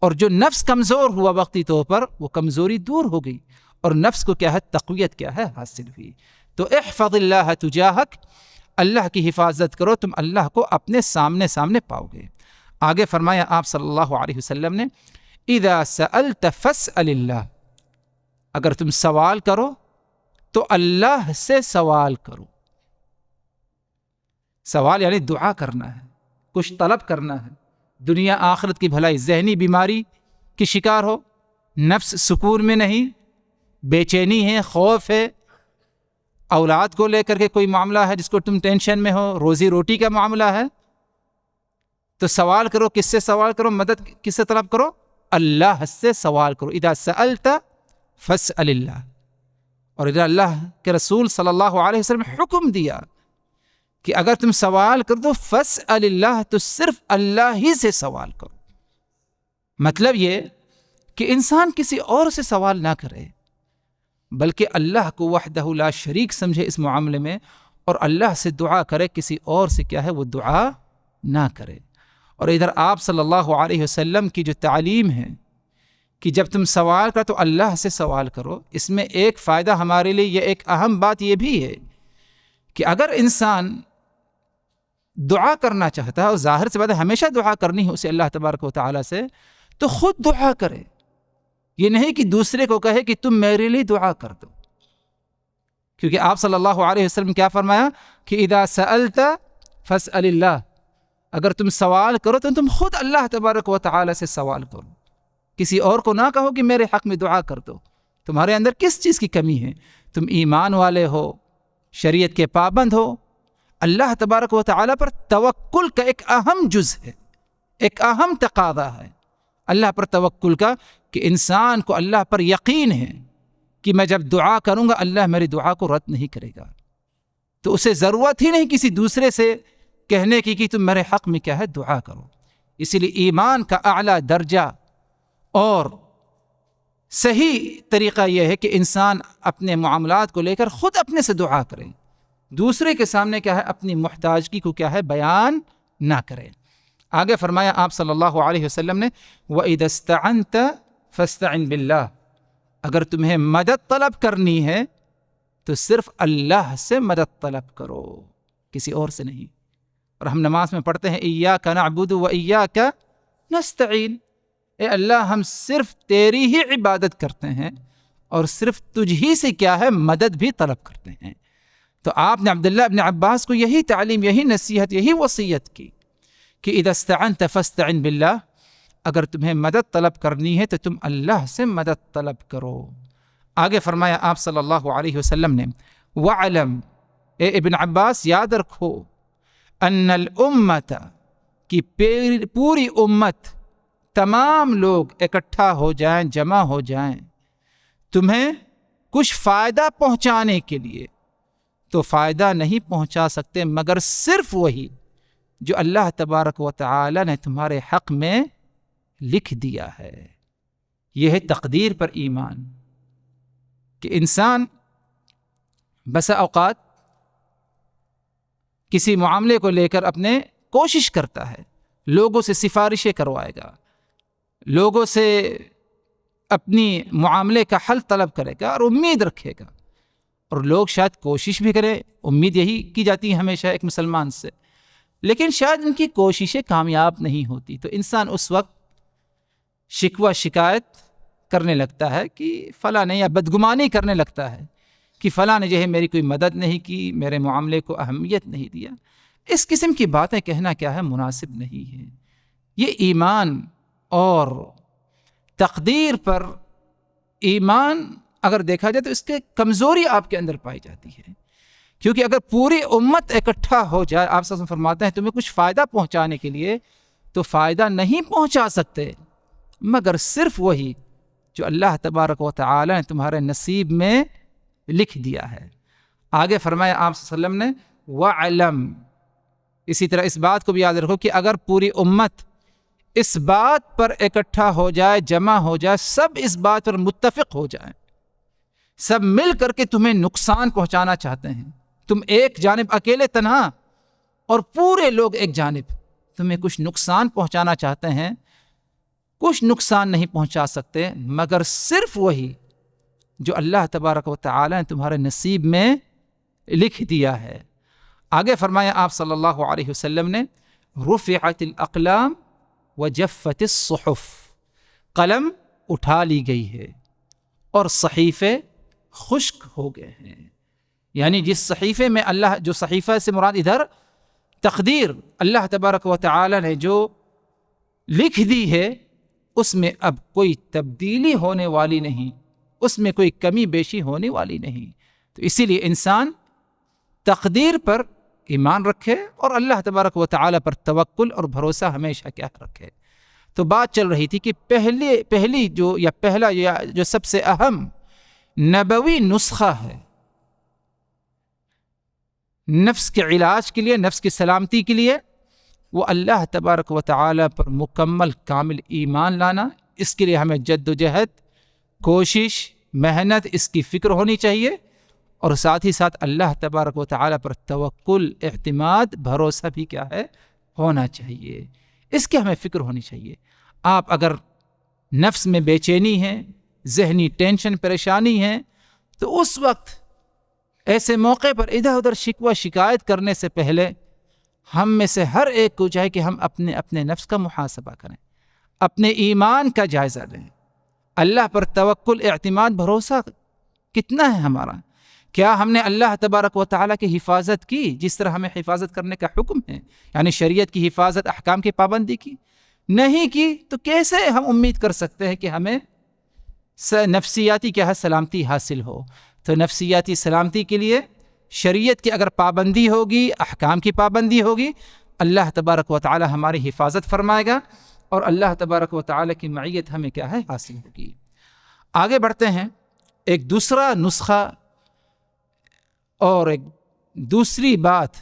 اور جو نفس کمزور ہوا وقتی طور پر، وہ کمزوری دور ہو گئی، اور نفس کو کیا ہے؟ تقویت کیا ہے؟ حاصل ہوئی. تو احفظ اللہ تجاہک، اللہ کی حفاظت کرو، تم اللہ کو اپنے سامنے پاؤ گے. آگے فرمایا آپ صلی اللہ علیہ وسلم نے، اذا سألت فاسأل اللہ، اگر تم سوال کرو تو اللہ سے سوال کرو. سوال یعنی دعا کرنا ہے، کچھ طلب کرنا ہے، دنیا آخرت کی بھلائی. ذہنی بیماری کی شکار ہو، نفس سکون میں نہیں، بے چینی ہے، خوف ہے، اولاد کو لے کر کے کوئی معاملہ ہے جس کو تم ٹینشن میں ہو، روزی روٹی کا معاملہ ہے، تو سوال کرو. کس سے سوال کرو؟ مدد کس سے طلب کرو؟ اللہ سے سوال کرو. اذا سألت فاسأل اللہ. اور ادھر اللہ کے رسول صلی اللہ علیہ وسلم نے حکم دیا کہ اگر تم سوال کر دو فاسأل اللہ، تو صرف اللہ ہی سے سوال کرو. مطلب یہ کہ انسان کسی اور سے سوال نہ کرے، بلکہ اللہ کو وحدہ لا شریک سمجھے اس معاملے میں، اور اللہ سے دعا کرے، کسی اور سے کیا ہے وہ دعا نہ کرے. اور ادھر آپ صلی اللہ علیہ وسلم کی جو تعلیم ہے کہ جب تم سوال کرو تو اللہ سے سوال کرو، اس میں ایک فائدہ ہمارے لیے، یہ ایک اہم بات یہ بھی ہے کہ اگر انسان دعا کرنا چاہتا ہے، اور ظاہر سے بات ہے ہمیشہ دعا کرنی ہے اسے اللہ تبارک و تعالیٰ سے، تو خود دعا کرے. یہ نہیں کہ دوسرے کو کہے کہ تم میرے لیے دعا کر دو، کیونکہ آپ صلی اللہ علیہ وسلم کیا فرمایا کہ اذا سألت فاسأل اللہ، اگر تم سوال کرو تو تم خود اللہ تبارک و تعالیٰ سے سوال کرو، کسی اور کو نہ کہو کہ میرے حق میں دعا کر دو. تمہارے اندر کس چیز کی کمی ہے؟ تم ایمان والے ہو، شریعت کے پابند ہو، اللہ تبارک و تعالیٰ پر توکل کا ایک اہم جز ہے، ایک اہم تقاضا ہے اللہ پر توکل کا، کہ انسان کو اللہ پر یقین ہے کہ میں جب دعا کروں گا اللہ میری دعا کو رد نہیں کرے گا. تو اسے ضرورت ہی نہیں کسی دوسرے سے کہنے کی کہ تم میرے حق میں کیا ہے دعا کرو. اسی لیے ایمان کا اعلیٰ درجہ اور صحیح طریقہ یہ ہے کہ انسان اپنے معاملات کو لے کر خود اپنے سے دعا کرے، دوسرے کے سامنے کیا ہے اپنی محتاجگی کو کیا ہے بیان نہ کرے۔ آگے فرمایا آپ صلی اللہ علیہ وسلم نے وَإِذَا اسْتَعَنْتَ فَاسْتَعِنْ بِاللَّهِ، اگر تمہیں مدد طلب کرنی ہے تو صرف اللہ سے مدد طلب کرو، کسی اور سے نہیں۔ اور ہم نماز میں پڑھتے ہیں إِيَّاكَ نَعْبُدُ وَإِيَّاكَ نَسْتَعِينُ، اے اللہ ہم صرف تیری ہی عبادت کرتے ہیں اور صرف تجھ ہی سے کیا ہے مدد بھی طلب کرتے ہیں۔ تو آپ نے عبداللہ ابن عباس کو یہی تعلیم، یہی نصیحت، یہی وصیت کی کہ اذا استعنت فاستعن باللہ، اگر تمہیں مدد طلب کرنی ہے تو تم اللہ سے مدد طلب کرو۔ آگے فرمایا آپ صلی اللہ علیہ وسلم نے وَعْلَمْ، اے ابن عباس یاد رکھو، ان الامت، کی پوری امت، تمام لوگ اکٹھا ہو جائیں، جمع ہو جائیں تمہیں کچھ فائدہ پہنچانے کے لیے، تو فائدہ نہیں پہنچا سکتے مگر صرف وہی جو اللہ تبارک و تعالی نے تمہارے حق میں لکھ دیا ہے۔ یہ ہے تقدیر پر ایمان، کہ انسان بسا اوقات کسی معاملے کو لے کر اپنے کوشش کرتا ہے، لوگوں سے سفارشیں کروائے گا، لوگوں سے اپنی معاملے کا حل طلب کرے گا اور امید رکھے گا، اور لوگ شاید کوشش بھی کریں، امید یہی کی جاتی ہے ہمیشہ ایک مسلمان سے، لیکن شاید ان کی کوششیں کامیاب نہیں ہوتی، تو انسان اس وقت شکوہ شکایت کرنے لگتا ہے کہ فلاں نے، یا بدگمانی کرنے لگتا ہے کہ فلاں نے جو ہے میری کوئی مدد نہیں کی، میرے معاملے کو اہمیت نہیں دیا۔ اس قسم کی باتیں کہنا کیا ہے مناسب نہیں ہے۔ یہ ایمان اور تقدیر پر ایمان اگر دیکھا جائے تو اس کے کمزوری آپ کے اندر پائی جاتی ہے، کیونکہ اگر پوری امت اکٹھا ہو جائے، آپ صلی اللہ علیہ وسلم فرماتے ہیں تمہیں کچھ فائدہ پہنچانے کے لیے، تو فائدہ نہیں پہنچا سکتے مگر صرف وہی جو اللہ تبارک و تعالی نے تمہارے نصیب میں لکھ دیا ہے۔ آگے فرمایا آپ صلی اللہ علیہ وسلم نے وَعْلَمْ، اسی طرح اس بات کو بھی یاد رکھو کہ اگر پوری امت اس بات پر اکٹھا ہو جائے، جمع ہو جائے، سب اس بات پر متفق ہو جائیں، سب مل کر کے تمہیں نقصان پہنچانا چاہتے ہیں، تم ایک جانب اکیلے تنہا اور پورے لوگ ایک جانب تمہیں کچھ نقصان پہنچانا چاہتے ہیں، کچھ نقصان نہیں پہنچا سکتے مگر صرف وہی جو اللہ تبارک و تعالی نے تمہارے نصیب میں لکھ دیا ہے۔ آگے فرمایا آپ صلی اللہ علیہ وسلم نے رفعت الاقلام وجفت الصحف، قلم اٹھا لی گئی ہے اور صحیفے خشک ہو گئے ہیں، یعنی جس صحیفے میں اللہ، جو صحیفہ سے مراد ادھر تقدیر اللہ تبارک و تعالی نے جو لکھ دی ہے، اس میں اب کوئی تبدیلی ہونے والی نہیں، اس میں کوئی کمی بیشی ہونے والی نہیں۔ تو اسی لیے انسان تقدیر پر ایمان رکھے اور اللہ تبارک و تعالی پر توکل اور بھروسہ ہمیشہ کیا رکھے۔ تو بات چل رہی تھی کہ پہلی جو سب سے اہم نبوی نسخہ ہے نفس کے علاج کے لیے، نفس کی سلامتی کے لیے، وہ اللہ تبارک و تعالی پر مکمل کامل ایمان لانا۔ اس کے لیے ہمیں جد و جہد، کوشش، محنت، اس کی فکر ہونی چاہیے، اور ساتھ ہی ساتھ اللہ تبارک و تعالی پر توکل، اعتماد، بھروسہ بھی کیا ہے ہونا چاہیے، اس کی ہمیں فکر ہونی چاہیے۔ آپ اگر نفس میں بے چینی ہے، ذہنی ٹینشن، پریشانی ہے، تو اس وقت ایسے موقع پر ادھر ادھر شکوہ شکایت کرنے سے پہلے ہم میں سے ہر ایک کو چاہے کہ ہم اپنے نفس کا محاسبہ کریں، اپنے ایمان کا جائزہ لیں، اللہ پر توکل، اعتماد، بھروسہ کتنا ہے ہمارا؟ کیا ہم نے اللہ تبارک و تعالیٰ کی حفاظت کی جس طرح ہمیں حفاظت کرنے کا حکم ہے، یعنی شریعت کی حفاظت، احکام کی پابندی کی؟ نہیں کی تو کیسے ہم امید کر سکتے ہیں کہ ہمیں نفسیاتی کیا ہے سلامتی حاصل ہو؟ تو نفسیاتی سلامتی کے لیے شریعت کی اگر پابندی ہوگی، احکام کی پابندی ہوگی، اللہ تبارک و تعالی ہماری حفاظت فرمائے گا اور اللہ تبارک و تعالی کی معیت ہمیں کیا ہے حاصل ہوگی۔ آگے بڑھتے ہیں، ایک دوسرا نسخہ اور ایک دوسری بات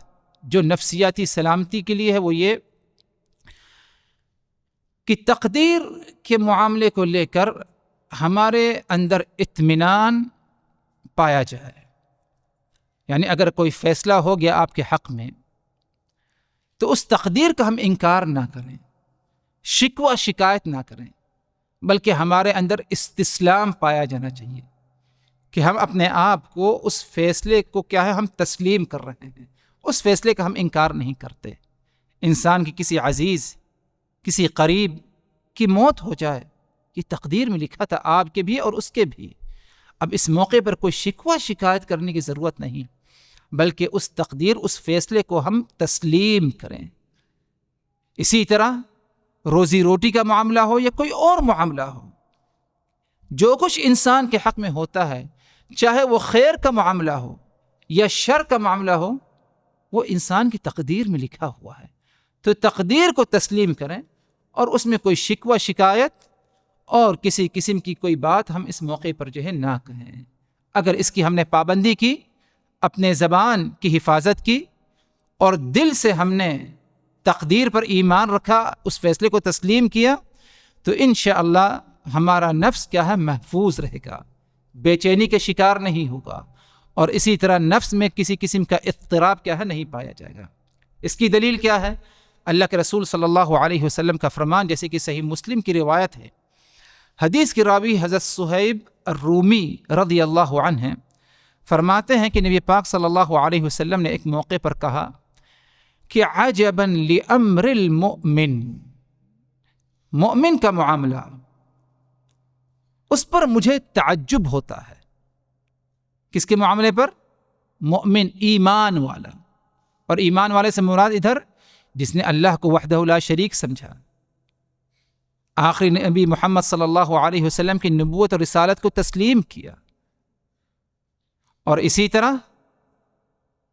جو نفسیاتی سلامتی کے لیے ہے وہ یہ کہ تقدیر کے معاملے کو لے کر ہمارے اندر اطمینان پایا جائے، یعنی اگر کوئی فیصلہ ہو گیا آپ کے حق میں تو اس تقدیر کا ہم انکار نہ کریں، شکوہ شکایت نہ کریں، بلکہ ہمارے اندر استسلام پایا جانا چاہیے کہ ہم اپنے آپ کو اس فیصلے کو کیا ہے ہم تسلیم کر رہے ہیں، اس فیصلے کا ہم انکار نہیں کرتے۔ انسان کی کسی عزیز کسی قریب کی موت ہو جائے، یہ تقدیر میں لکھا تھا آپ کے بھی اور اس کے بھی۔ اب اس موقع پر کوئی شکوہ شکایت کرنے کی ضرورت نہیں، بلکہ اس تقدیر اس فیصلے کو ہم تسلیم کریں۔ اسی طرح روزی روٹی کا معاملہ ہو یا کوئی اور معاملہ ہو، جو کچھ انسان کے حق میں ہوتا ہے، چاہے وہ خیر کا معاملہ ہو یا شر کا معاملہ ہو، وہ انسان کی تقدیر میں لکھا ہوا ہے۔ تو تقدیر کو تسلیم کریں اور اس میں کوئی شکوہ شکایت اور کسی قسم کی کوئی بات ہم اس موقع پر جو ہے نہ کہیں۔ اگر اس کی ہم نے پابندی کی، اپنے زبان کی حفاظت کی اور دل سے ہم نے تقدیر پر ایمان رکھا، اس فیصلے کو تسلیم کیا، تو انشاءاللہ ہمارا نفس کیا ہے محفوظ رہے گا، بے چینی کے شکار نہیں ہوگا، اور اسی طرح نفس میں کسی قسم کا اضطراب کیا ہے نہیں پایا جائے گا۔ اس کی دلیل کیا ہے؟ اللہ کے رسول صلی اللہ علیہ وسلم کا فرمان، جیسے کہ صحیح مسلم کی روایت ہے، حدیث کی راوی حضرت صہیب الرومی رضی اللہ عنہ ہیں، فرماتے ہیں کہ نبی پاک صلی اللہ علیہ وسلم نے ایک موقع پر کہا کہ عجبا لامر المؤمن، مومن کا معاملہ اس پر مجھے تعجب ہوتا ہے۔ کس کے معاملے پر؟ مومن، ایمان والا۔ اور ایمان والے سے مراد ادھر جس نے اللہ کو وحدہ لا شریک سمجھا، آخری نبی محمد صلی اللہ علیہ وسلم کی نبوت اور رسالت کو تسلیم کیا، اور اسی طرح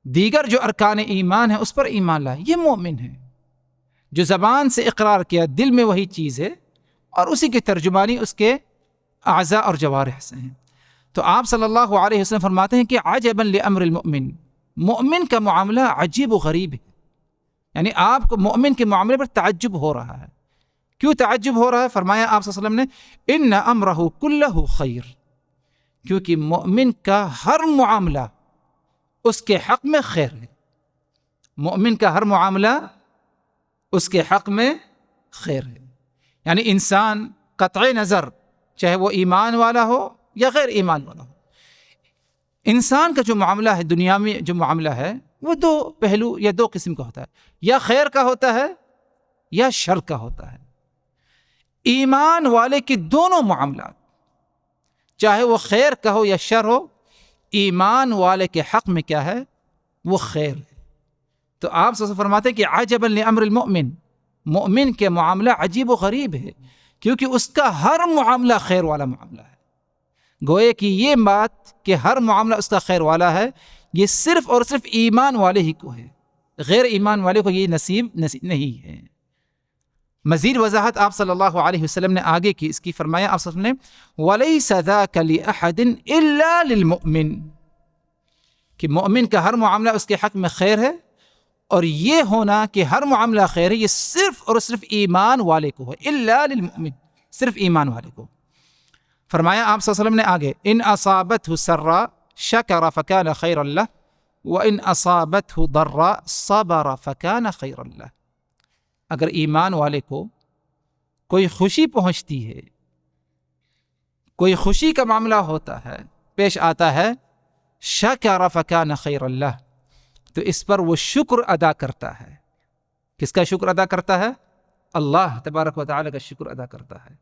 دیگر جو ارکان ایمان ہے اس پر ایمان لائے، یہ مومن ہے۔ جو زبان سے اقرار کیا، دل میں وہی چیز ہے، اور اسی کی ترجمانی اس کے اعضاء اور جوارح سے ہیں۔ تو آپ صلی اللہ علیہ وسلم فرماتے ہیں کہ عجبا لامر المؤمن، مومن کا معاملہ عجیب و غریب ہے، یعنی آپ کو مومن کے معاملے پر تعجب ہو رہا ہے۔ کیوں تعجب ہو رہا ہے؟ فرمایا آپ صلی اللہ علیہ وسلم نے ان امرہ کلہ خیر، کیونکہ مومن کا ہر معاملہ اس کے حق میں خیر ہے۔ مومن کا ہر معاملہ اس کے حق میں خیر ہے، یعنی انسان قطع نظر چاہے وہ ایمان والا ہو یا غیر ایمان والا ہو، انسان کا جو معاملہ ہے دنیا میں، جو معاملہ ہے وہ دو پہلو یا دو قسم کا ہوتا ہے، یا خیر کا ہوتا ہے یا شر کا ہوتا ہے۔ ایمان والے کے دونوں معاملات، چاہے وہ خیر کا ہو یا شر ہو، ایمان والے کے حق میں کیا ہے؟ وہ خیر ہے۔ تو آپ صلی اللہ علیہ وسلم فرماتے ہیں کہ عجبا لامر المؤمن، مومن کے معاملہ عجیب و غریب ہے، کیونکہ اس کا ہر معاملہ خیر والا معاملہ ہے۔ گوئے کہ یہ بات کہ ہر معاملہ اس کا خیر والا ہے، یہ صرف اور صرف ایمان والے ہی کو ہے، غیر ایمان والے کو یہ نصیب نہیں ہے۔ مزید وضاحت آپ صلی اللہ علیہ وسلم نے آگے کی، اس کی فرمایا آپ صلی اللہ علیہ وسلم نے وَلَيْسَ ذَاكَ لِأَحَدٍ إِلَّا لِلْمُؤْمِنِ، کہ مومن کا ہر معاملہ اس کے حق میں خیر ہے، اور یہ ہونا کہ ہر معاملہ خیر ہے یہ صرف اور صرف ایمان والے کو ہے، إِلَّا لِلْمُؤْمِنِ، صرف ایمان والے کو۔ فرمایا آپ صلی اللہ علیہ وسلم نے آگے ان اصابته سرا شکر فکان خیر اللہ وان اصابته ضرا صبر فکان خیر اللہ، اگر ایمان والے کو کوئی خوشی پہنچتی ہے، کوئی خوشی کا معاملہ ہوتا ہے، پیش آتا ہے، شکر فکان خیر اللہ، تو اس پر وہ شکر ادا کرتا ہے۔ کس کا شکر ادا کرتا ہے؟ اللہ تبارک و تعالی کا شکر ادا کرتا ہے۔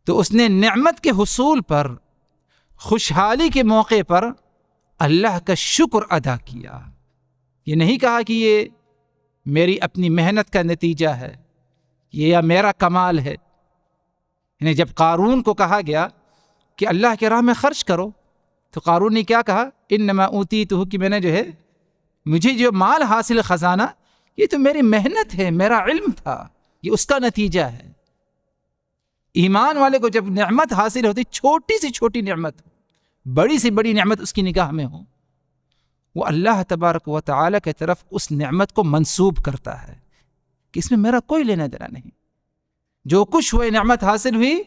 تو اس نے نعمت کے حصول پر، خوشحالی کے موقع پر اللہ کا شکر ادا کیا۔ یہ نہیں کہا کہ یہ میری اپنی محنت کا نتیجہ ہے، یہ یا میرا کمال ہے۔ یعنی جب قارون کو کہا گیا کہ اللہ کے راہ میں خرچ کرو، تو قارون نے کیا کہا؟ انما اوتیتہ، کہ میں نے جو ہے مجھے جو مال حاصل خزانہ، یہ تو میری محنت ہے، میرا علم تھا، یہ اس کا نتیجہ ہے۔ ایمان والے کو جب نعمت حاصل ہوتی، چھوٹی سی چھوٹی نعمت، بڑی سی بڑی نعمت اس کی نگاہ میں ہو، وہ اللہ تبارک و تعالی کی طرف اس نعمت کو منسوب کرتا ہے کہ اس میں میرا کوئی لینا دینا نہیں، جو کچھ ہوئے نعمت حاصل ہوئی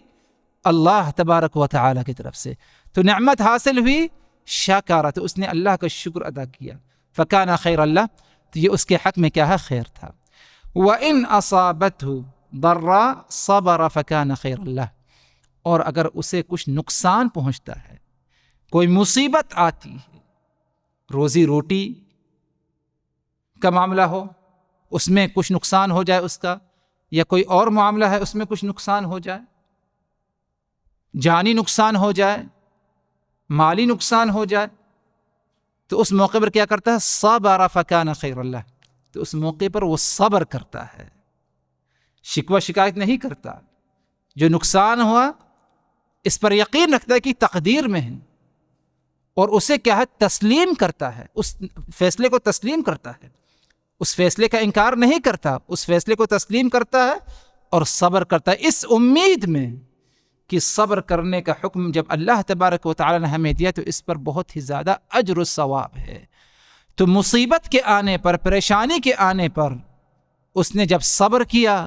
اللہ تبارک و تعالیٰ کی طرف سے. تو نعمت حاصل ہوئی، شاکارہ، تو اس نے اللہ کا شکر ادا کیا، فکان خیر اللہ، تو یہ اس کے حق میں کیا ہے؟ خیر تھا. وَإِنْ أَصَابَتْهُ ضَرًّا صَبَرَ فَكَانَ خَيْرَ اللَّهُ، اور اگر اسے کچھ نقصان پہنچتا ہے، کوئی مصیبت آتی ہے، روزی روٹی کا معاملہ ہو، اس میں کچھ نقصان ہو جائے اس کا، یا کوئی اور معاملہ ہے اس میں کچھ نقصان ہو جائے، جانی نقصان ہو جائے، مالی نقصان ہو جائے، تو اس موقع پر کیا کرتا ہے؟ صبر فکان خیر اللہ، تو اس موقع پر وہ صبر کرتا ہے، شکوہ شکایت نہیں کرتا. جو نقصان ہوا اس پر یقین رکھتا ہے کہ تقدیر میں ہے، اور اسے کیا ہے؟ تسلیم کرتا ہے، اس فیصلے کو تسلیم کرتا ہے، اس فیصلے کا انکار نہیں کرتا، اس فیصلے کو تسلیم کرتا ہے اور صبر کرتا ہے، اس امید میں کہ صبر کرنے کا حکم جب اللہ تبارک و تعالی نے ہمیں دیا تو اس پر بہت ہی زیادہ اجر و ثواب ہے. تو مصیبت کے آنے پر، پریشانی کے آنے پر اس نے جب صبر کیا،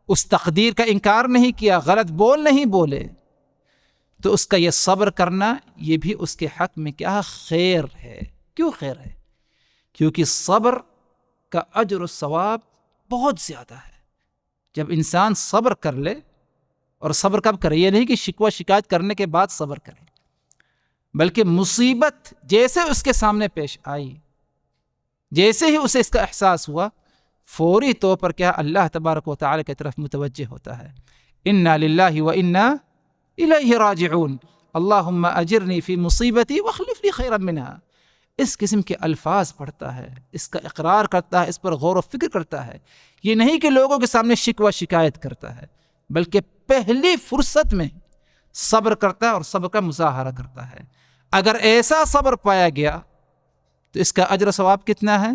اس تقدیر کا انکار نہیں کیا، غلط بول نہیں بولے، تو اس کا یہ صبر کرنا یہ بھی اس کے حق میں کیا خیر ہے. کیوں خیر ہے؟ کیونکہ صبر کا اجر و ثواب بہت زیادہ ہے. جب انسان صبر کر لے، اور صبر کب کرے؟ یہ نہیں کہ شکوہ شکایت کرنے کے بعد صبر کرے، بلکہ مصیبت جیسے اس کے سامنے پیش آئی، جیسے ہی اسے اس کا احساس ہوا، فوری طور پر کیا اللہ تبارک و تعالی کی طرف متوجہ ہوتا ہے. انا للہ و انا الیہ راجعون، اللہم اجرنی فی مصیبتی واخلف لی خیرا منہا. اس قسم کے الفاظ پڑھتا ہے، اس کا اقرار کرتا ہے، اس پر غور و فکر کرتا ہے. یہ نہیں کہ لوگوں کے سامنے شکوہ شکایت کرتا ہے، بلکہ پہلی فرصت میں صبر کرتا ہے اور صبر کا مظاہرہ کرتا ہے. اگر ایسا صبر پایا گیا تو اس کا اجر و ثواب کتنا ہے؟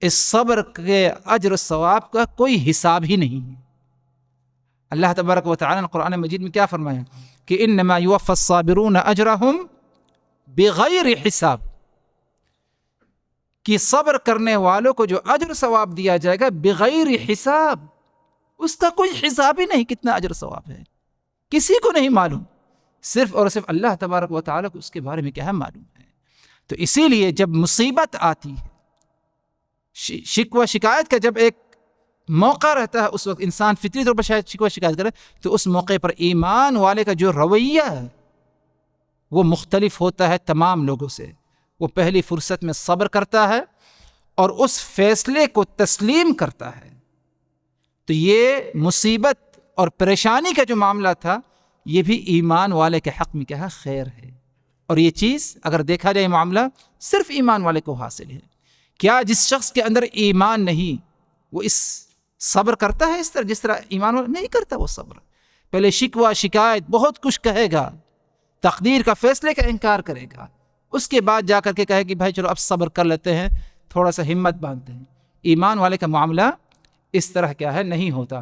اس صبر کے اجر و ثواب کا کوئی حساب ہی نہیں ہے. اللہ تبارک و تعالی نے قرآن مجید میں کیا فرمایا کہ انما یوفی الصابرون اجرہم بغیر حساب، کہ صبر کرنے والوں کو جو اجر و ثواب دیا جائے گا بغیر حساب، اس کا کوئی حساب ہی نہیں کتنا اجر و ثواب ہے، کسی کو نہیں معلوم، صرف اور صرف اللہ تبارک و تعالی کو اس کے بارے میں کیا ہے؟ معلوم ہے. تو اسی لیے جب مصیبت آتی ہے، شکوہ شکایت کا جب ایک موقع رہتا ہے، اس وقت انسان فطری طور پر شاید شکوہ شکایت کرے، تو اس موقع پر ایمان والے کا جو رویہ ہے وہ مختلف ہوتا ہے تمام لوگوں سے. وہ پہلی فرصت میں صبر کرتا ہے اور اس فیصلے کو تسلیم کرتا ہے. تو یہ مصیبت اور پریشانی کا جو معاملہ تھا، یہ بھی ایمان والے کے حق میں کیا ہے؟ خیر ہے. اور یہ چیز اگر دیکھا جائے معاملہ صرف ایمان والے کو حاصل ہے. کیا جس شخص کے اندر ایمان نہیں وہ اس صبر کرتا ہے اس طرح جس طرح ایمان والا نہیں کرتا؟ وہ صبر پہلے شکوہ شکایت بہت کچھ کہے گا، تقدیر کا فیصلے کا انکار کرے گا، اس کے بعد جا کر کے کہے کہ بھائی چلو اب صبر کر لیتے ہیں، تھوڑا سا ہمت باندھتے ہیں. ایمان والے کا معاملہ اس طرح کیا ہے؟ نہیں ہوتا.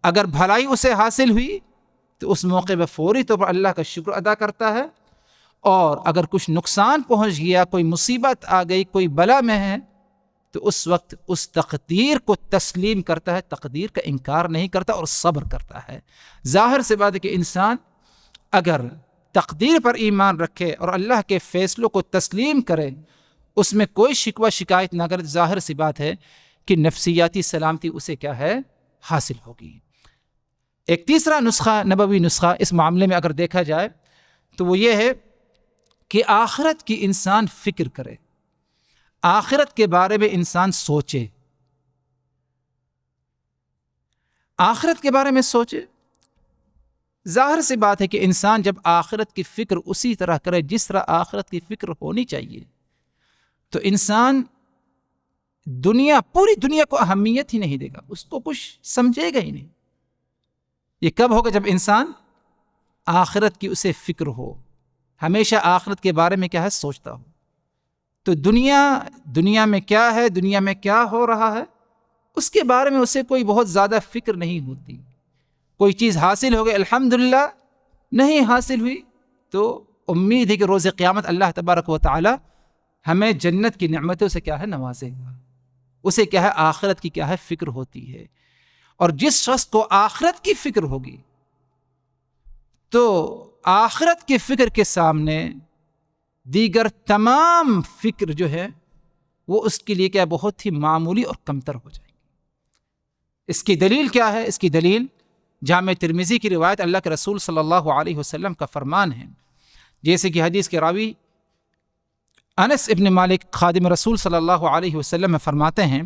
اگر بھلائی اسے حاصل ہوئی تو اس موقع پہ فوری طور پر اللہ کا شکر ادا کرتا ہے، اور اگر کچھ نقصان پہنچ گیا، کوئی مصیبت آ گئی، کوئی بلا میں ہے، تو اس وقت اس تقدیر کو تسلیم کرتا ہے، تقدیر کا انکار نہیں کرتا اور صبر کرتا ہے. ظاہر سی بات ہے کہ انسان اگر تقدیر پر ایمان رکھے اور اللہ کے فیصلوں کو تسلیم کرے، اس میں کوئی شکوہ شکایت نہ کرے، ظاہر سی بات ہے کہ نفسیاتی سلامتی اسے کیا ہے؟ حاصل ہوگی. ایک تیسرا نسخہ، نبوی نسخہ اس معاملے میں اگر دیکھا جائے تو وہ یہ ہے کہ آخرت کی انسان فکر کرے، آخرت کے بارے میں انسان سوچے، آخرت کے بارے میں سوچے. ظاہر سی بات ہے کہ انسان جب آخرت کی فکر اسی طرح کرے جس طرح آخرت کی فکر ہونی چاہیے، تو انسان پوری دنیا کو اہمیت ہی نہیں دے گا، اس کو کچھ سمجھے گا ہی نہیں. یہ کب ہوگا؟ جب انسان آخرت کی اسے فکر ہو، ہمیشہ آخرت کے بارے میں کیا ہے؟ سوچتا ہو. تو دنیا میں کیا ہے، دنیا میں کیا ہو رہا ہے، اس کے بارے میں اسے کوئی بہت زیادہ فکر نہیں ہوتی. کوئی چیز حاصل ہو گئی الحمدللہ، نہیں حاصل ہوئی تو امید ہے کہ روز قیامت اللہ تبارک و تعالی ہمیں جنت کی نعمتوں سے کیا ہے؟ نوازے گا. اسے کیا ہے؟ آخرت کی کیا ہے؟ فکر ہوتی ہے. اور جس شخص کو آخرت کی فکر ہوگی تو آخرت کی فکر کے سامنے دیگر تمام فکر جو ہے وہ اس کے لیے کیا بہت ہی معمولی اور کمتر ہو جائے گی۔ اس کی دلیل کیا ہے؟ اس کی دلیل جامع ترمذی کی روایت، اللہ کے رسول صلی اللہ علیہ وسلم کا فرمان ہے، جیسے کہ حدیث کے راوی انس ابن مالک خادم رسول صلی اللہ علیہ وسلم میں فرماتے ہیں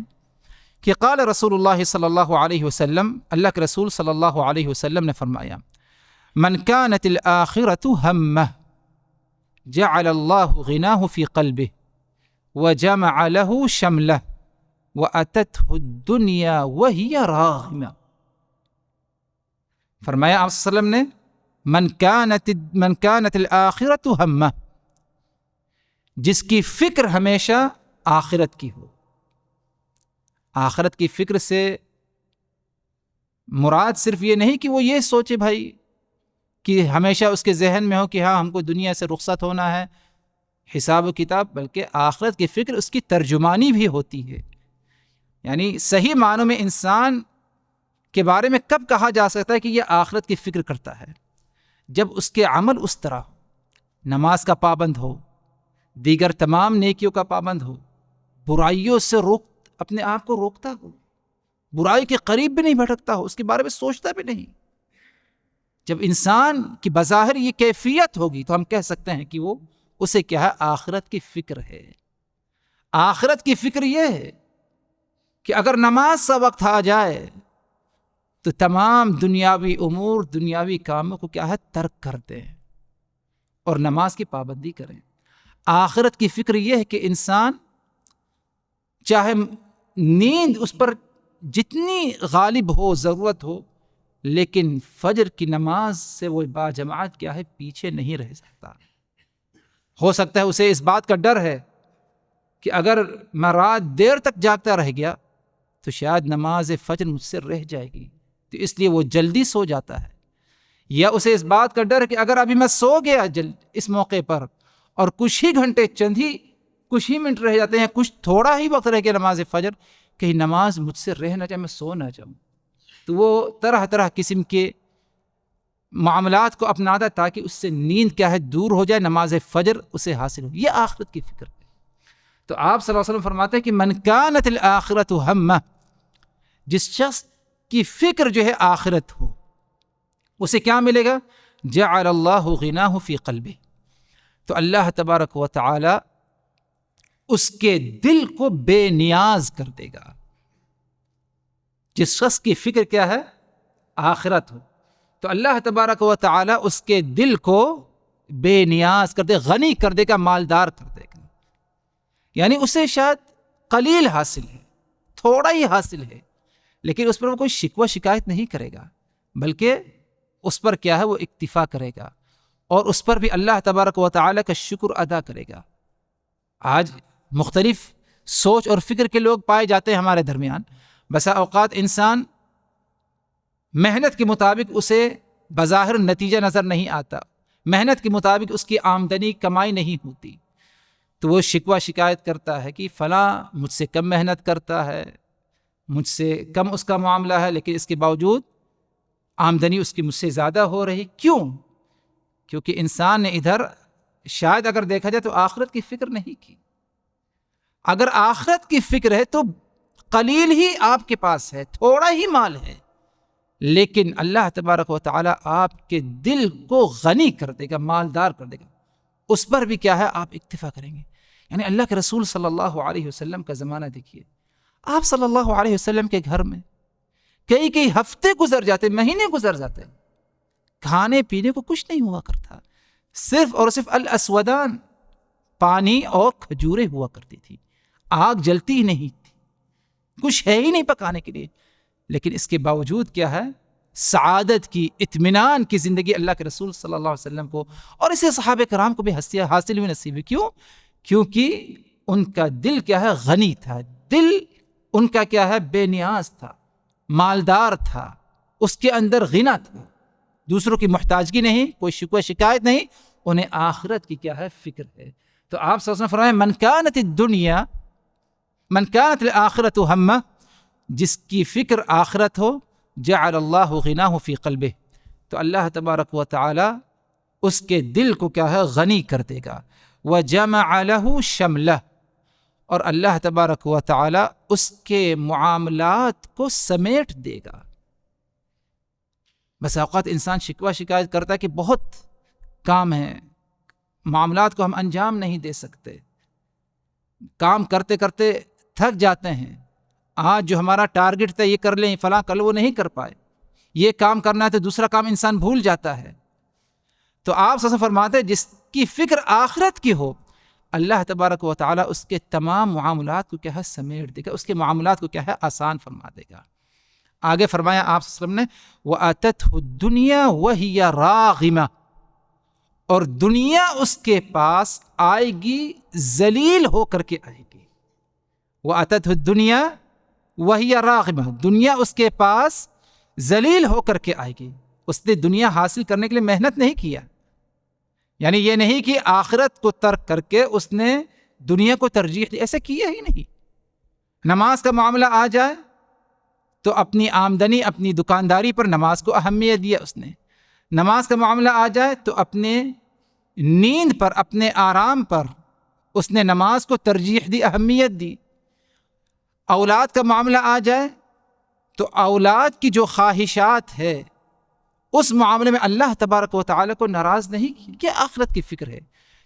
کہ قال رسول اللہ صلی اللہ علیہ وسلم، اللہ کے رسول صلی اللہ علیہ وسلم نے فرمایا، من كانت الآخرة همه جعل الله غناه في قلبه وجمع له شمله وأتته الدنيا وهي راغمة۔ فرمایا آپ صلی اللہ علیہ وسلم نے من كانت الآخرة همه، جس کی فکر ہمیشہ آخرت کی ہو۔ آخرت کی فکر سے مراد صرف یہ نہیں کہ وہ یہ سوچے بھائی کہ ہمیشہ اس کے ذہن میں ہو کہ ہاں ہم کو دنیا سے رخصت ہونا ہے، حساب و کتاب، بلکہ آخرت کی فکر اس کی ترجمانی بھی ہوتی ہے۔ یعنی صحیح معنوں میں انسان کے بارے میں کب کہا جا سکتا ہے کہ یہ آخرت کی فکر کرتا ہے؟ جب اس کے عمل اس طرح ہو، نماز کا پابند ہو، دیگر تمام نیکیوں کا پابند ہو، برائیوں سے اپنے آپ کو روکتا ہو، برائی کے قریب بھی نہیں بھٹکتا ہو، اس کے بارے میں سوچتا بھی نہیں۔ جب انسان کی بظاہر یہ کیفیت ہوگی تو ہم کہہ سکتے ہیں کہ وہ اسے کیا ہے؟ آخرت کی فکر ہے۔ آخرت کی فکر یہ ہے کہ اگر نماز کا وقت آ جائے تو تمام دنیاوی امور، دنیاوی کاموں کو کیا ہے؟ ترک کر دیں اور نماز کی پابندی کریں۔ آخرت کی فکر یہ ہے کہ انسان چاہے نیند اس پر جتنی غالب ہو، ضرورت ہو، لیکن فجر کی نماز سے وہ باجماعت کیا ہے؟ پیچھے نہیں رہ سکتا۔ ہو سکتا ہے اسے اس بات کا ڈر ہے کہ اگر میں رات دیر تک جاگتا رہ گیا تو شاید نماز فجر مجھ سے رہ جائے گی، تو اس لیے وہ جلدی سو جاتا ہے۔ یا اسے اس بات کا ڈر ہے کہ اگر ابھی میں سو گیا اس موقع پر اور کچھ ہی گھنٹے، کچھ ہی منٹ رہ جاتے ہیں، کچھ تھوڑا ہی وقت رہ گیا نماز فجر، کہیں نماز مجھ سے رہ نہ جائے، میں سو نہ جاؤں، تو وہ طرح طرح قسم کے معاملات کو اپناتا ہے تاکہ اس سے نیند کیا ہے؟ دور ہو جائے، نماز فجر اسے حاصل ہو۔ یہ آخرت کی فکر ہے۔ تو آپ صلی اللہ علیہ وسلم فرماتے ہیں کہ من کانت الآخرۃ ہمہ، جس شخص کی فکر جو ہے آخرت ہو، اسے کیا ملے گا؟ جعل اللہ غناہ فی قلبہ، تو اللہ تبارک و تعالی اس کے دل کو بے نیاز کر دے گا۔ جس شخص کی فکر کیا ہے؟ آخرت ہو، تو اللہ تبارک و تعالی اس کے دل کو بے نیاز کر دے، غنی کر دے گا، مالدار کر دے گا۔ یعنی اسے شاید قلیل حاصل ہے، تھوڑا ہی حاصل ہے، لیکن اس پر وہ کوئی شکوہ شکایت نہیں کرے گا، بلکہ اس پر کیا ہے؟ وہ اکتفا کرے گا، اور اس پر بھی اللہ تبارک و تعالی کا شکر ادا کرے گا۔ آج مختلف سوچ اور فکر کے لوگ پائے جاتے ہیں ہمارے درمیان۔ بسا اوقات انسان محنت کے مطابق اسے بظاہر نتیجہ نظر نہیں آتا، محنت کے مطابق اس کی آمدنی کمائی نہیں ہوتی، تو وہ شکوہ شکایت کرتا ہے کہ فلاں مجھ سے کم محنت کرتا ہے، مجھ سے کم اس کا معاملہ ہے، لیکن اس کے باوجود آمدنی اس کی مجھ سے زیادہ ہو رہی۔ کیوں؟ کیونکہ انسان نے ادھر شاید اگر دیکھا جائے تو آخرت کی فکر نہیں کی۔ اگر آخرت کی فکر ہے تو قلیل ہی آپ کے پاس ہے، تھوڑا ہی مال ہے، لیکن اللہ تبارک و تعالی آپ کے دل کو غنی کر دے گا، مالدار کر دے گا، اس پر بھی کیا ہے؟ آپ اکتفا کریں گے۔ یعنی اللہ کے رسول صلی اللہ علیہ وسلم کا زمانہ دیکھیے، آپ صلی اللہ علیہ وسلم کے گھر میں کئی ہفتے گزر جاتے، مہینے گزر جاتے، کھانے پینے کو کچھ نہیں ہوا کرتا، صرف اور صرف الاسودان، پانی اور کھجوریں ہوا کرتی تھی، آگ جلتی ہی نہیں تھی، کچھ ہے ہی نہیں پکانے کے لیے، لیکن اس کے باوجود کیا ہے؟ سعادت کی، اطمینان کی زندگی اللہ کے رسول صلی اللہ علیہ وسلم کو اور اسے صحابہ کرام کو بھی حاصل ہوئی، نصیب ہوئی۔ کیوں؟ کیونکہ ان کا دل کیا ہے؟ غنی تھا، دل ان کا کیا ہے؟ بے نیاز تھا، مالدار تھا، اس کے اندر غنا تھا، دوسروں کی محتاجگی نہیں، کوئی شکوہ شکایت نہیں، انہیں آخرت کی کیا ہے؟ فکر ہے۔ تو آپ صلی اللہ علیہ وسلم فرمائے من کانت الآخرۃ ہمہ، جس کی فکر آخرت ہو، جعل اللہ غناہ فی قلبہ، تو اللہ تبارک و تعالی اس کے دل کو کیا ہے غنی کر دے گا. وَجَمَعَ لَهُ شَمْلَهُ، اور اللہ تبارک و تعالی اس کے معاملات کو سمیٹ دے گا. بس اوقات انسان شکوہ شکایت کرتا ہے کہ بہت کام ہے، معاملات کو ہم انجام نہیں دے سکتے، کام کرتے کرتے تھک جاتے ہیں. آج جو ہمارا ٹارگٹ تھا یہ کر لیں فلاں، کل وہ نہیں کر پائے، یہ کام کرنا ہے تو دوسرا کام انسان بھول جاتا ہے. تو آپ صلی اللہ علیہ وسلم فرماتے ہیں جس کی فکر آخرت کی ہو، اللہ تبارک و تعالیٰ اس کے تمام معاملات کو کیا ہے سمیٹ دے گا، اس کے معاملات کو کیا ہے آسان فرما دے گا. آگے فرمایا آپ صلی اللہ علیہ وسلم نے وَأَتَتْهُ الدُّنْيَا وَهِيَ رَاغِمَةٌ، اور دنیا اس کے پاس آئے گی ذلیل ہو کر کے آئے گی. وَأَتَتْهُ الدُّنْيَا وَهِيَ رَاغِمَةٌ، دنیا اس کے پاس ذلیل ہو کر کے آئے گی. اس نے دنیا حاصل کرنے کے لیے محنت نہیں کیا، یعنی یہ نہیں کہ آخرت کو ترک کر کے اس نے دنیا کو ترجیح دی، ایسا کیا ہی نہیں. نماز کا معاملہ آ جائے تو اپنی آمدنی، اپنی دکانداری پر نماز کو اہمیت دیا اس نے. نماز کا معاملہ آ جائے تو اپنے نیند پر، اپنے آرام پر اس نے نماز کو ترجیح دی، اہمیت دی. اولاد کا معاملہ آ جائے تو اولاد کی جو خواہشات ہے اس معاملے میں اللہ تبارک و تعالیٰ کو ناراض نہیں کیا. یہ آخرت کی فکر ہے.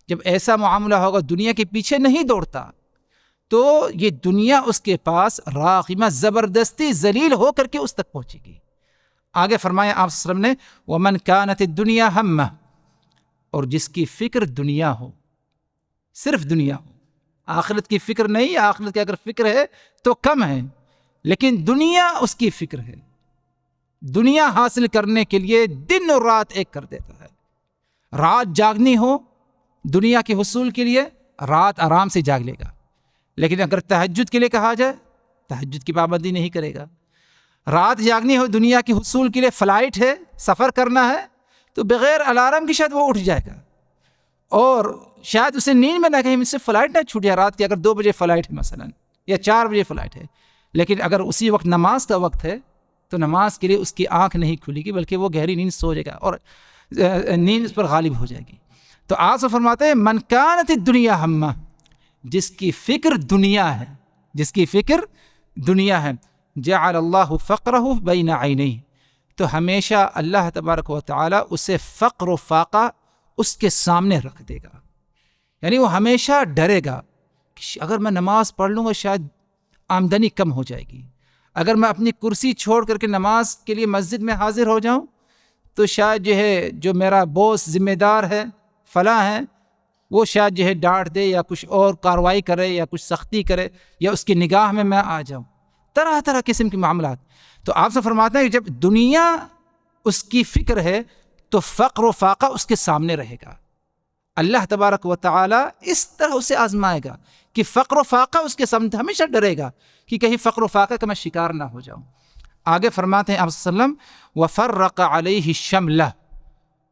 جب ایسا معاملہ ہوگا، دنیا کے پیچھے نہیں دوڑتا، تو یہ دنیا اس کے پاس راغمہ، زبردستی ذلیل ہو کر کے اس تک پہنچے گی. آگے فرمایا آپ صلی اللہ علیہ وسلم نے وَمَنْ كَانَتِ الدُّنْيَا هَمَّهُ، اور جس کی فکر دنیا ہو، صرف دنیا ہو، آخرت کی فکر نہیں. آخرت کی اگر فکر ہے تو کم ہے، لیکن دنیا اس کی فکر ہے. دنیا حاصل کرنے کے لیے دن اور رات ایک کر دیتا ہے. رات جاگنی ہو دنیا کے حصول کے لیے، رات آرام سے جاگ لے گا. لیکن اگر تہجد کے لیے کہا جائے، تہجد کی پابندی نہیں کرے گا. رات جاگنی ہو دنیا کے حصول کے لیے، فلائٹ ہے، سفر کرنا ہے، تو بغیر الارم کی شاید وہ اٹھ جائے گا، اور شاید اسے نیند میں نہ کہیں مجھ سے فلائٹ نہ چھوٹ جائے رات کی. اگر 2 بجے فلائٹ ہے مثلا، یا 4 بجے فلائٹ ہے، لیکن اگر اسی وقت نماز کا وقت ہے تو نماز کے لیے اس کی آنکھ نہیں کھلے گی، بلکہ وہ گہری نیند سو جائے گا اور نیند اس پر غالب ہو جائے گی. تو آپ سے فرماتے ہیں من کانت الدنیا ہمہ، جس کی فکر دنیا ہے، جس کی فکر دنیا ہے، جعل اللہ فقرہ بین عینیہ، تو ہمیشہ اللہ تبارک و تعالی اسے فقر و فاقہ اس کے سامنے رکھ دے گا. یعنی وہ ہمیشہ ڈرے گا کہ اگر میں نماز پڑھ لوں گا شاید آمدنی کم ہو جائے گی، اگر میں اپنی کرسی چھوڑ کر کے نماز کے لیے مسجد میں حاضر ہو جاؤں تو شاید جو میرا بوس ذمہ دار ہے فلاں ہے، وہ شاید ڈانٹ دے یا کچھ اور کارروائی کرے یا کچھ سختی کرے، یا اس کی نگاہ میں آ جاؤں. طرح طرح قسم کے معاملات. تو آپ سے فرماتے ہیں کہ جب دنیا اس کی فکر ہے تو فقر و فاقہ اس کے سامنے رہے گا. اللہ تبارک و تعالی اس طرح اسے آزمائے گا کہ فقر و فاقہ اس کے سامنے، ہمیشہ ڈرے گا کہ کہیں فقر و فاقہ کا میں شکار نہ ہو جاؤں. آگے فرماتے ہیں آپ صلی اللہ علیہ وسلم وَفَرَّقَ عَلَيْهِ شَمْلَهُ،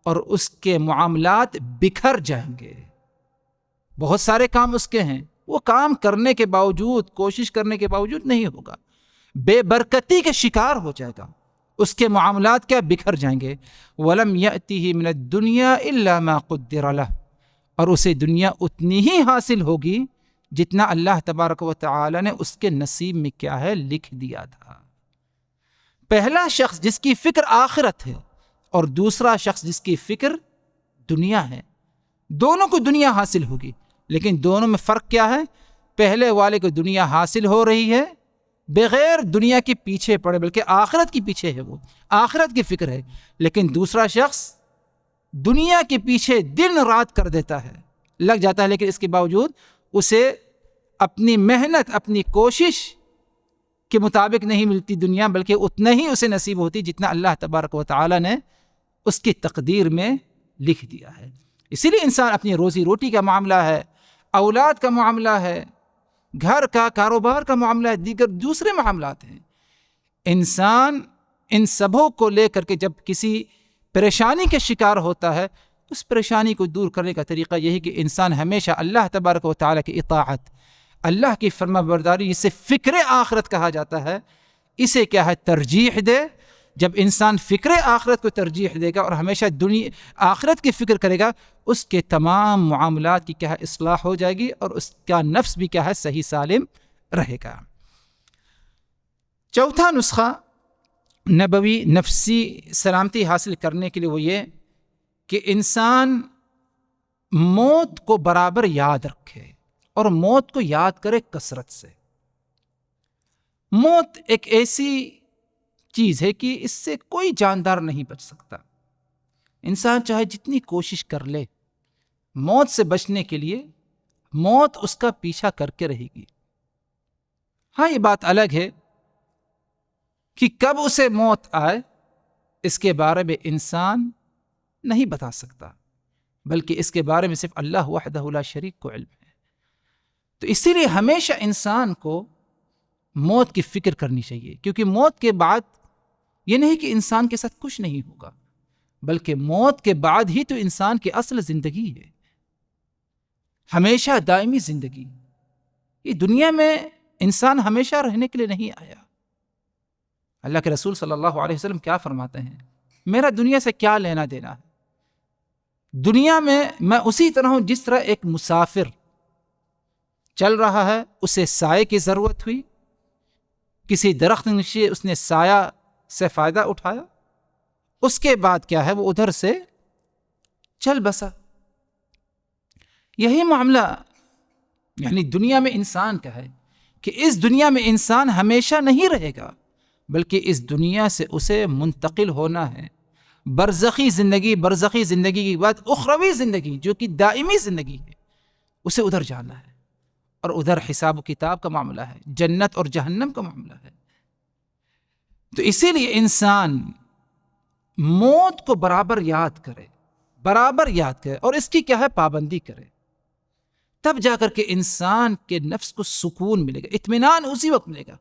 اور اس کے معاملات بکھر جائیں گے. بہت سارے کام اس کے ہیں، وہ کام کرنے کے باوجود، کوشش کرنے کے باوجود نہیں ہوگا، بے برکتی کے شکار ہو جائے گا. اس کے معاملات کیا بکھر جائیں گے. وَلَمْ يَأْتِهِ مِنَ الدُّنْيَا إِلَّا مَا قُدِّرَ لَهُ، اور اسے دنیا اتنی ہی حاصل ہوگی جتنا اللہ تبارک و تعالی نے اس کے نصیب میں کیا ہے لکھ دیا تھا. پہلا شخص جس کی فکر آخرت ہے اور دوسرا شخص جس کی فکر دنیا ہے، دونوں کو دنیا حاصل ہوگی، لیکن دونوں میں فرق کیا ہے. پہلے والے کو دنیا حاصل ہو رہی ہے بغیر دنیا کے پیچھے پڑے، بلکہ آخرت کے پیچھے ہے، وہ آخرت کی فکر ہے. لیکن دوسرا شخص دنیا کے پیچھے دن رات کر دیتا ہے، لگ جاتا ہے، لیکن اس کے باوجود اسے اپنی محنت، اپنی کوشش کے مطابق نہیں ملتی دنیا، بلکہ اتنا ہی اسے نصیب ہوتی جتنا اللہ تبارک و تعالی نے اس کی تقدیر میں لکھ دیا ہے. اسی لیے انسان اپنی روزی روٹی کا معاملہ ہے، اولاد کا معاملہ ہے، گھر کا، کاروبار کا معاملہ ہے، دیگر دوسرے معاملات ہیں. انسان ان سبوں کو لے کر کے جب کسی پریشانی کے شکار ہوتا ہے، اس پریشانی کو دور کرنے کا طریقہ یہی کہ انسان ہمیشہ اللہ تبارک و تعالی کی اطاعت، اللہ کی فرما برداری، جسے فکر آخرت کہا جاتا ہے، اسے کیا ہے ترجیح دے، جب انسان فکر آخرت کو ترجیح دے گا اور ہمیشہ آخرت کی فکر کرے گا، اس کے تمام معاملات کی کیا ہے اصلاح ہو جائے گی، اور اس کا نفس بھی کیا ہے صحیح سالم رہے گا۔ چوتھا نسخہ نبوی نفسی سلامتی حاصل کرنے کے لیے وہ یہ کہ انسان موت کو برابر یاد رکھے اور موت کو یاد کرے کثرت سے۔ موت ایک ایسی چیز ہے کہ اس سے کوئی جاندار نہیں بچ سکتا، انسان چاہے جتنی کوشش کر لے موت سے بچنے کے لیے، موت اس کا پیچھا کر کے رہے گی۔ ہاں، یہ بات الگ ہے کہ کب اسے موت آئے اس کے بارے میں انسان نہیں بتا سکتا، بلکہ اس کے بارے میں صرف اللہ وحدہ لا شریک کو علم ہے۔ تو اسی لیے ہمیشہ انسان کو موت کی فکر کرنی چاہیے، کیونکہ موت کے بعد یہ نہیں کہ انسان کے ساتھ کچھ نہیں ہوگا، بلکہ موت کے بعد ہی تو انسان کی اصل زندگی ہے، ہمیشہ دائمی زندگی۔ یہ دنیا میں انسان ہمیشہ رہنے کے لیے نہیں آیا۔ اللہ کے رسول صلی اللہ علیہ وسلم کیا فرماتے ہیں؟ میرا دنیا سے کیا لینا دینا ہے؟ دنیا میں اسی طرح ہوں جس طرح ایک مسافر چل رہا ہے، اسے سائے کی ضرورت ہوئی، کسی درخت نیچے اس نے سایہ سے فائدہ اٹھایا، اس کے بعد کیا ہے وہ ادھر سے چل بسا۔ یہی معاملہ یعنی دنیا میں انسان کا ہے کہ اس دنیا میں انسان ہمیشہ نہیں رہے گا، بلکہ اس دنیا سے اسے منتقل ہونا ہے۔ برزخی زندگی کے بعد اخروی زندگی جو کہ دائمی زندگی ہے، اسے ادھر جانا ہے، اور ادھر حساب و کتاب کا معاملہ ہے، جنت اور جہنم کا معاملہ ہے۔ تو اسی لیے انسان موت کو برابر یاد کرے اور اس کی کیا ہے پابندی کرے، تب جا کر کے انسان کے نفس کو سکون ملے گا، اطمینان اسی وقت ملے گا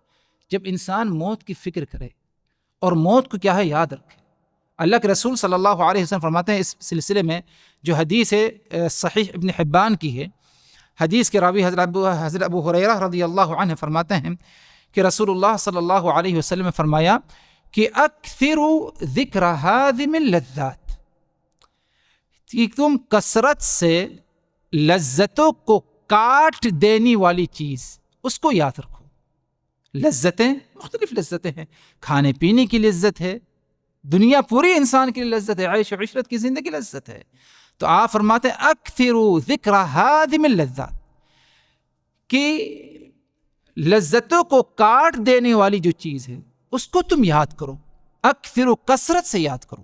جب انسان موت کی فکر کرے اور موت کو کیا ہے یاد رکھے۔ اللہ کے رسول صلی اللہ علیہ وسلم فرماتے ہیں اس سلسلے میں، جو حدیث ہے صحیح ابن حبان کی ہے، حدیث کے راوی حضرت ابو ہریرہ رضی اللہ عنہ فرماتے ہیں کہ رسول اللہ صلی اللہ علیہ وسلم نے فرمایا کہ اکثروا ذکر ہادم اللذات، کہ تم کثرت سے لذتوں کو کاٹ دینے والی چیز اس کو یاد رکھو۔ لذتیں مختلف لذتیں ہیں، کھانے پینے کی لذت ہے، دنیا پوری انسان کی لذت ہے، عیش و عشرت کی زندگی لذت ہے۔ تو آپ فرماتے ہیں اکثروا ذکر ہادم اللذات، کہ لذتوں کو کاٹ دینے والی جو چیز ہے اس کو تم یاد کرو، اکثروا کثرت سے یاد کرو۔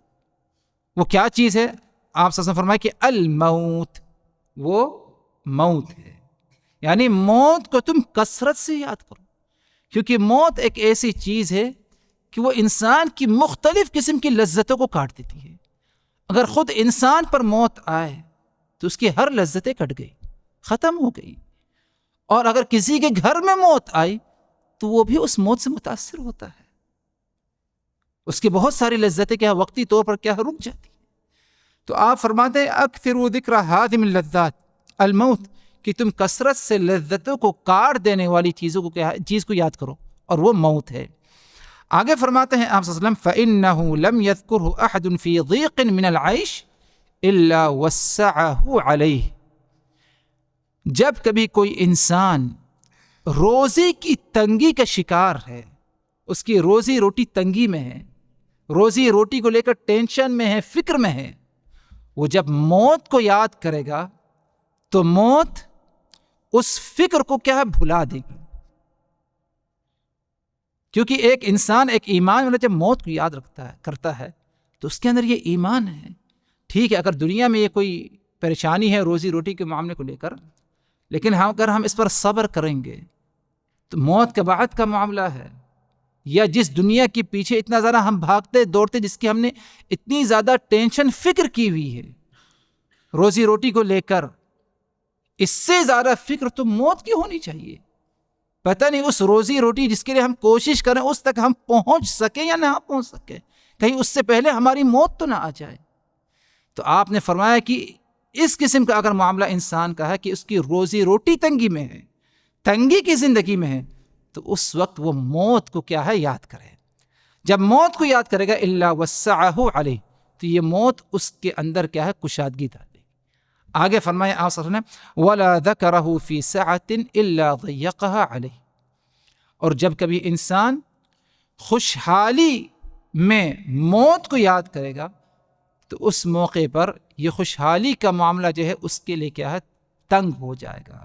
وہ کیا چیز ہے؟ آپ صلی اللہ علیہ وسلم فرمائے کہ الموت، وہ موت ہے، یعنی موت کو تم کثرت سے یاد کرو، کیونکہ موت ایک ایسی چیز ہے کہ وہ انسان کی مختلف قسم کی لذتوں کو کاٹ دیتی ہے۔ اگر خود انسان پر موت آئے تو اس کی ہر لذتیں کٹ گئی، ختم ہو گئی، اور اگر کسی کے گھر میں موت آئی تو وہ بھی اس موت سے متاثر ہوتا ہے، اس کی بہت ساری لذتیں کیا وقتی طور پر کیا رک جاتی ہیں۔ تو آپ فرماتے ہیں اکثروا ذکر ہادم اللذات الموت، کہ تم کثرت سے لذتوں کو کاٹ دینے والی چیزوں کو چیز کو یاد کرو، اور وہ موت ہے۔ آگے فرماتے ہیں آپ صلی اللہ علیہ وسلم فَإِنَّهُ لَمْ يَذْكُرْهُ أَحَدٌ فِي ضِيقٍ مِّنَ الْعَيْشِ إِلَّا وَسَّعَهُ عَلَيْهِ، جب کبھی کوئی انسان روزی کی تنگی کا شکار ہے، اس کی روزی روٹی تنگی میں ہے، روزی روٹی کو لے کر ٹینشن میں ہے، فکر میں ہے، وہ جب موت کو یاد کرے گا تو موت اس فکر کو کیا ہے بھلا دے گی، کیونکہ ایک انسان ایک ایمان والا جب موت کو یاد کرتا ہے تو اس کے اندر یہ ایمان ہے۔ ٹھیک ہے، اگر دنیا میں یہ کوئی پریشانی ہے روزی روٹی کے معاملے کو لے کر، لیکن اگر ہم اس پر صبر کریں گے تو موت کے بعد کا معاملہ ہے، یا جس دنیا کے پیچھے اتنا زیادہ ہم بھاگتے دوڑتے، جس کی ہم نے اتنی زیادہ ٹینشن فکر کی ہوئی ہے روزی روٹی کو لے کر، اس سے زیادہ فکر تو موت کی ہونی چاہیے۔ پتہ نہیں اس روزی روٹی جس کے لیے ہم کوشش کریں اس تک ہم پہنچ سکیں یا نہ پہنچ سکیں، کہیں اس سے پہلے ہماری موت تو نہ آ جائے۔ تو آپ نے فرمایا کہ اس قسم کا اگر معاملہ انسان کا ہے کہ اس کی روزی روٹی تنگی میں ہے، تنگی کی زندگی میں ہے، تو اس وقت وہ موت کو کیا ہے یاد کرے۔ جب موت کو یاد کرے گا الا وسعہ علیہ، تو یہ موت اس کے اندر کیا ہے؟ کشادگی ڈال دے گی۔ آگے فرمایا آپ صلی اللہ علیہ وسلم ولا ذکرہ فی سعۃ الا ضیقها علیہ، اور جب کبھی انسان خوشحالی میں موت کو یاد کرے گا تو اس موقع پر یہ خوشحالی کا معاملہ جو ہے اس کے لیے کیا ہے؟ تنگ ہو جائے گا۔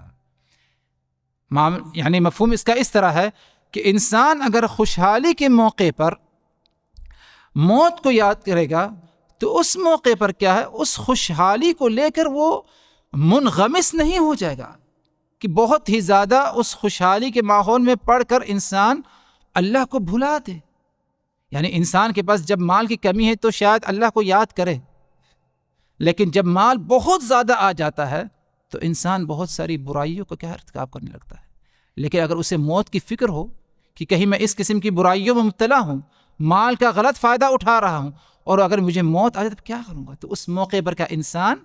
یعنی مفہوم اس کا اس طرح ہے کہ انسان اگر خوشحالی کے موقع پر موت کو یاد کرے گا تو اس موقع پر کیا ہے؟ اس خوشحالی کو لے کر وہ منغمس نہیں ہو جائے گا کہ بہت ہی زیادہ اس خوشحالی کے ماحول میں پڑھ کر انسان اللہ کو بھلا دے۔ یعنی انسان کے پاس جب مال کی کمی ہے تو شاید اللہ کو یاد کرے، لیکن جب مال بہت زیادہ آ جاتا ہے تو انسان بہت ساری برائیوں کو کیا ارتکاب کرنے لگتا ہے۔ لیکن اگر اسے موت کی فکر ہو کہ کہیں میں اس قسم کی برائیوں میں مبتلا ہوں، مال کا غلط فائدہ اٹھا رہا ہوں، اور اگر مجھے موت آ جائے تو کیا کروں گا، تو اس موقع پر کا انسان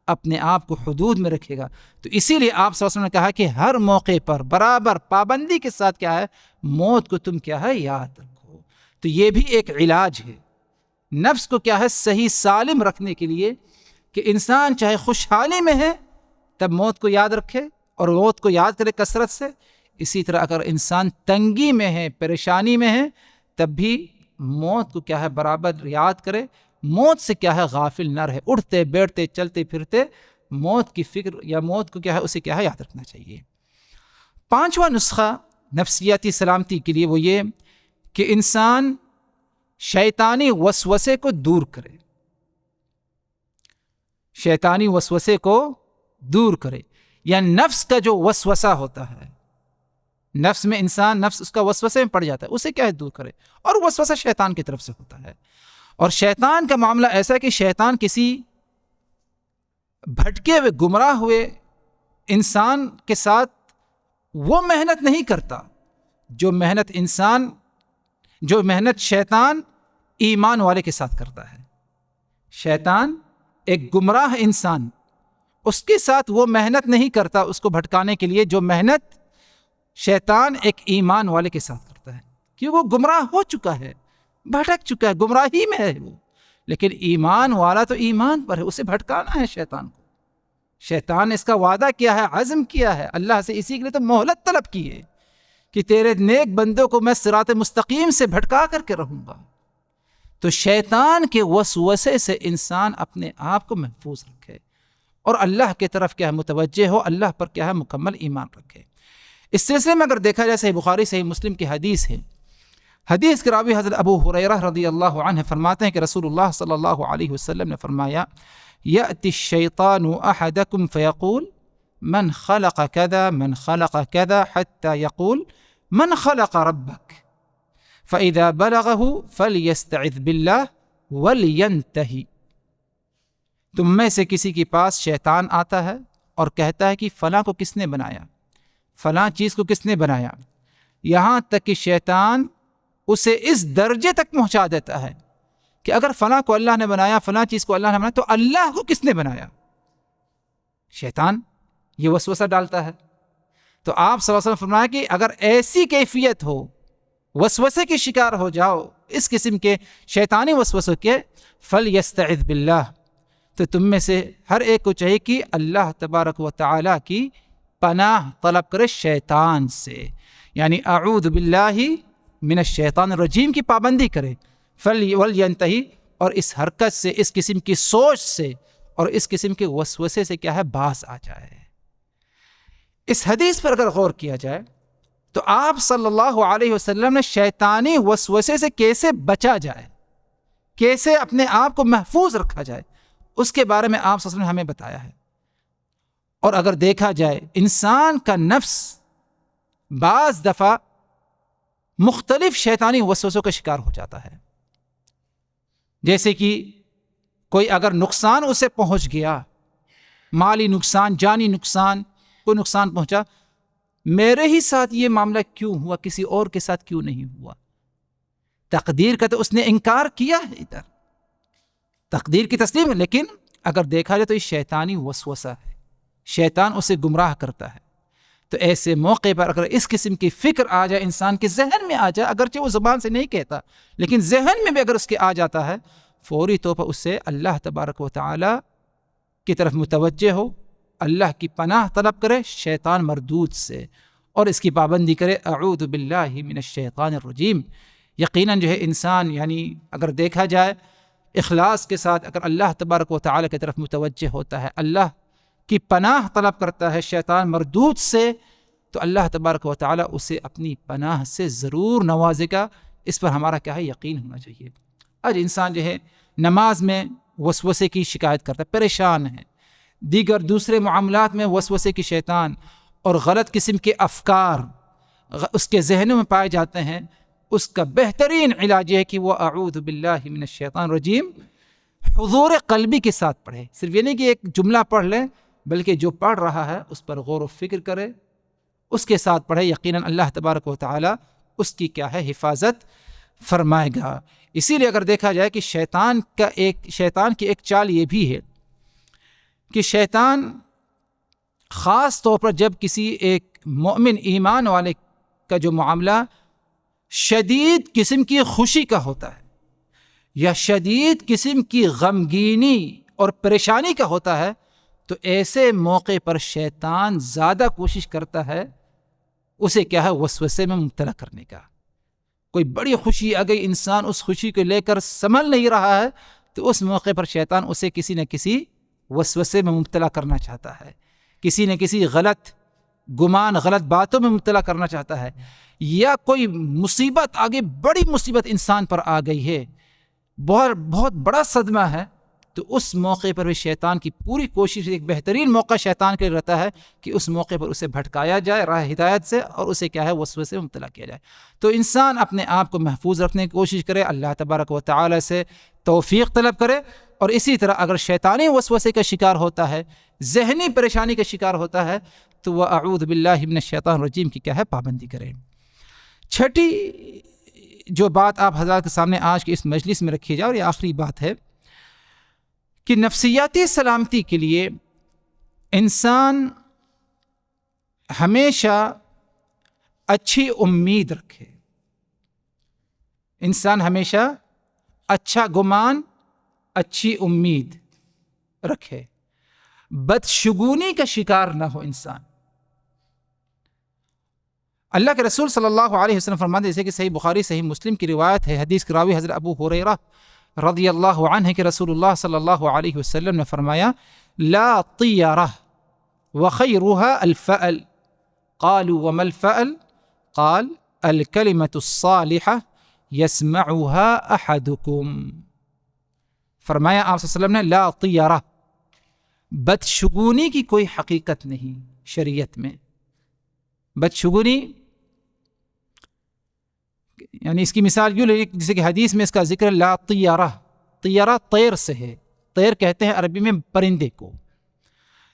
اپنے آپ کو حدود میں رکھے گا۔ تو اسی لیے آپ صلی اللہ علیہ وسلم نے کہا کہ ہر موقع پر برابر پابندی کے ساتھ کیا ہے؟ موت کو تم کیا ہے؟ یاد رکھو۔ تو یہ بھی ایک علاج ہے نفس کو کیا ہے؟ صحیح سالم رکھنے کے لیے، کہ انسان چاہے خوشحالی میں ہے تب موت کو یاد رکھے اور موت کو یاد کرے کثرت سے، اسی طرح اگر انسان تنگی میں ہے، پریشانی میں ہے، تب بھی موت کو کیا ہے؟ برابر یاد کرے، موت سے کیا ہے؟ غافل نہ رہے، اٹھتے بیٹھتے چلتے پھرتے موت کی فکر یا موت کو کیا ہے؟ اسے کیا ہے؟ یاد رکھنا چاہیے۔ پانچواں نسخہ نفسیاتی سلامتی کے لیے وہ یہ کہ انسان شیطانی وسوسے کو دور کرے، شیطانی وسوسے کو دور کرے، یا نفس کا جو وسوسہ ہوتا ہے، نفس میں انسان نفس اس کا وسوسے میں پڑ جاتا ہے، اسے کیا ہے؟ دور کرے۔ اور وسوسہ شیطان کی طرف سے ہوتا ہے، اور شیطان کا معاملہ ایسا ہے کہ شیطان کسی بھٹکے ہوئے گمراہ ہوئے انسان کے ساتھ وہ محنت نہیں کرتا جو محنت شیطان ایمان والے کے ساتھ کرتا ہے۔ شیطان ایک گمراہ انسان، اس کے ساتھ وہ محنت نہیں کرتا اس کو بھٹکانے کے لیے جو محنت شیطان ایک ایمان والے کے ساتھ کرتا ہے، کہ وہ گمراہ ہو چکا ہے، بھٹک چکا ہے، گمراہی میں ہے وہ، لیکن ایمان والا تو ایمان پر ہے، اسے بھٹکانا ہے شیطان کو۔ شیطان نے اس کا وعدہ کیا ہے، عزم کیا ہے اللہ سے، اسی کے لیے تو مہلت طلب کی ہے کہ تیرے نیک بندوں کو میں صراط مستقیم سے بھٹکا کر کے رہوں گا۔ تو شیطان کے وسوسے سے انسان اپنے آپ کو محفوظ رکھے اور اللہ کی طرف کیا ہے؟ متوجہ ہو، اللہ پر کیا ہے؟ مکمل ایمان رکھے۔ اس سلسلے میں اگر دیکھا جائے صحیح بخاری صحیح مسلم کی حدیث ہے، حدیث کے راوی حضرت ابو ہریرہ رضی اللہ عنہ فرماتے ہیں کہ رسول اللہ صلی اللہ علیہ وسلم نے فرمایا یأتی الشیطان احدکم فیقول من خلق کذا من خلق کذا حتی یقول من خلق ربک فإذا بلغه فلیستعذ باللہ ولینتہی۔ تم میں سے کسی کے پاس شیطان آتا ہے اور کہتا ہے کہ فلاں کو کس نے بنایا، فلاں چیز کو کس نے بنایا، یہاں تک کہ شیطان اسے اس درجے تک پہنچا دیتا ہے کہ اگر فلاں کو اللہ نے بنایا، فلاں چیز کو اللہ نے بنایا، تو اللہ کو کس نے بنایا؟ شیطان یہ وسوسہ ڈالتا ہے۔ تو آپ صلی اللہ علیہ وسلم فرمایا کہ اگر ایسی کیفیت ہو، وسوسے کے شکار ہو جاؤ اس قسم کے شیطانی وسوسے کے، فلیستعذ باللہ، تو تم میں سے ہر ایک کو چاہیے کہ اللہ تبارک و تعالی کی پناہ طلب کرے شیطان سے، یعنی اعوذ باللہ من الشیطان الرجیم کی پابندی کرے، ولینتہی، اور اس حرکت سے، اس قسم کی سوچ سے اور اس قسم کے وسوسے سے کیا ہے؟ باز آ جائے۔ اس حدیث پر اگر غور کیا جائے تو آپ صلی اللہ علیہ وسلم نے شیطانی وسوسے سے کیسے بچا جائے، کیسے اپنے آپ کو محفوظ رکھا جائے، اس کے بارے میں آپ صلی اللہ علیہ وسلم نے ہمیں بتایا ہے۔ اور اگر دیکھا جائے انسان کا نفس بعض دفعہ مختلف شیطانی وسوسوں کا شکار ہو جاتا ہے، جیسے کہ کوئی اگر نقصان اسے پہنچ گیا، مالی نقصان، جانی نقصان، کوئی نقصان پہنچا، میرے ہی ساتھ یہ معاملہ کیوں ہوا، کسی اور کے ساتھ کیوں نہیں ہوا؟ تقدیر کا تو اس نے انکار کیا ہے، ادھر تقدیر کی تسلیم ہے، لیکن اگر دیکھا جائے تو یہ شیطانی وسوسہ ہے، شیطان اسے گمراہ کرتا ہے۔ تو ایسے موقع پر اگر اس قسم کی فکر آ جائے انسان کے ذہن میں آ جائے، اگرچہ وہ زبان سے نہیں کہتا لیکن ذہن میں بھی اگر اس کے آ جاتا ہے، فوری طور پر اس سے اللہ تبارک و تعالی کی طرف متوجہ ہو، اللہ کی پناہ طلب کرے شیطان مردود سے، اور اس کی پابندی کرے اعوذ باللہ من الشیطان الرجیم۔ یقیناً جو ہے انسان یعنی اگر دیکھا جائے اخلاص کے ساتھ اگر اللہ تبارک و تعالی کی طرف متوجہ ہوتا ہے، اللہ کی پناہ طلب کرتا ہے شیطان مردود سے، تو اللہ تبارک و تعالی اسے اپنی پناہ سے ضرور نوازے گا۔ اس پر ہمارا کیا ہے؟ یقین ہونا چاہیے۔ آج انسان جو ہے نماز میں وسوسے کی شکایت کرتا ہے، پریشان ہے، دیگر دوسرے معاملات میں وسوسے کی شیطان اور غلط قسم کے افکار اس کے ذہنوں میں پائے جاتے ہیں، اس کا بہترین علاج یہ ہے کہ وہ اعوذ باللہ من الشیطان الرجیم حضور قلبی کے ساتھ پڑھے۔ صرف یہ نہیں کہ ایک جملہ پڑھ لے، بلکہ جو پڑھ رہا ہے اس پر غور و فکر کرے، اس کے ساتھ پڑھے، یقیناً اللہ تبارک و تعالی اس کی کیا ہے؟ حفاظت فرمائے گا۔ اسی لیے اگر دیکھا جائے کہ شیطان کی ایک چال یہ بھی ہے کہ شیطان خاص طور پر جب کسی ایک مومن ایمان والے کا جو معاملہ شدید قسم کی خوشی کا ہوتا ہے یا شدید قسم کی غمگینی اور پریشانی کا ہوتا ہے، تو ایسے موقع پر شیطان زیادہ کوشش کرتا ہے اسے کیا ہے؟ وسوسے میں مبتلا کرنے کا۔ کوئی بڑی خوشی آ گئی، انسان اس خوشی کو لے کر سنبھل نہیں رہا ہے، تو اس موقع پر شیطان اسے کسی نہ کسی وسوسے میں مبتلا کرنا چاہتا ہے، کسی نہ کسی غلط گمان، غلط باتوں میں مبتلا کرنا چاہتا ہے، یا کوئی مصیبت آگے، بڑی مصیبت انسان پر آ گئی ہے، بہت بڑا صدمہ ہے، تو اس موقع پر بھی شیطان کی پوری کوشش، ایک بہترین موقع شیطان کے لیے رہتا ہے کہ اس موقع پر اسے بھٹکایا جائے راہ ہدایت سے، اور اسے کیا ہے؟ وسوسے میں مبتلا کیا جائے۔ تو انسان اپنے آپ کو محفوظ رکھنے کی کوشش کرے، اللہ تبارک و تعالی سے توفیق طلب کرے، اور اسی طرح اگر شیطانی وسوسے کا شکار ہوتا ہے، ذہنی پریشانی کا شکار ہوتا ہے، تو وہ اعوذ باللہ من الشیطان الرجیم کی کیا ہے؟ پابندی کرے۔ چھٹی جو بات آپ حضرات کے سامنے آج کی اس مجلس میں رکھی جائے، اور یہ آخری بات ہے کہ نفسیاتی سلامتی کے لیے انسان ہمیشہ اچھی امید رکھے، انسان ہمیشہ اچھا گمان، اچھی امید رکھے، بدشگونی کا شکار نہ ہو انسان۔ اللہ کے رسول صلی اللہ علیہ وسلم فرماتے ہیں، جیسے کہ صحیح بخاری صحیح مسلم کی روایت ہے، حدیث کے راوی حضرت ابو ہریرہ رضی اللہ عنہ کہ رسول اللہ صلی اللہ علیہ وسلم نے فرمایا لا طیرہ وخیرها الفأل قالوا وما الفأل قال الکلمۃ الصالحہ یسمعها احدکم۔ فرمایا آپ صلی اللہ علیہ وسلم نے لا طیرہ، بدشگونی کی کوئی حقیقت نہیں شریعت میں۔ بدشگونی یعنی اس کی مثال یوں لے، جیسے کہ حدیث میں اس کا ذکر لا طیرہ، طیرہ طیر سے ہے، طیر کہتے ہیں عربی میں پرندے کو۔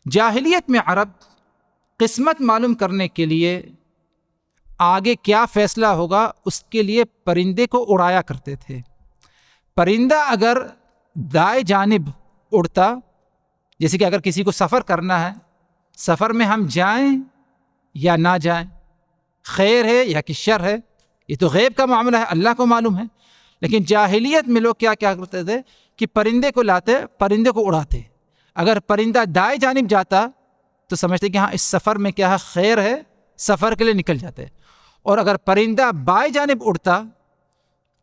جاہلیت میں عرب قسمت معلوم کرنے کے لیے آگے کیا فیصلہ ہوگا اس کے لیے پرندے کو اڑایا کرتے تھے۔ پرندہ اگر دائیں جانب اڑتا، جیسے کہ اگر کسی کو سفر کرنا ہے، سفر میں ہم جائیں یا نہ جائیں، خیر ہے یا کہ شر ہے، یہ تو غیب کا معاملہ ہے، اللہ کو معلوم ہے۔ لیکن جاہلیت میں لوگ کیا کرتے تھے کہ پرندے کو لاتے، پرندے کو اڑاتے۔ اگر پرندہ دائیں جانب جاتا تو سمجھتے کہ ہاں اس سفر میں کیا ہے؟ خیر ہے، سفر کے لیے نکل جاتے۔ اور اگر پرندہ بائیں جانب اڑتا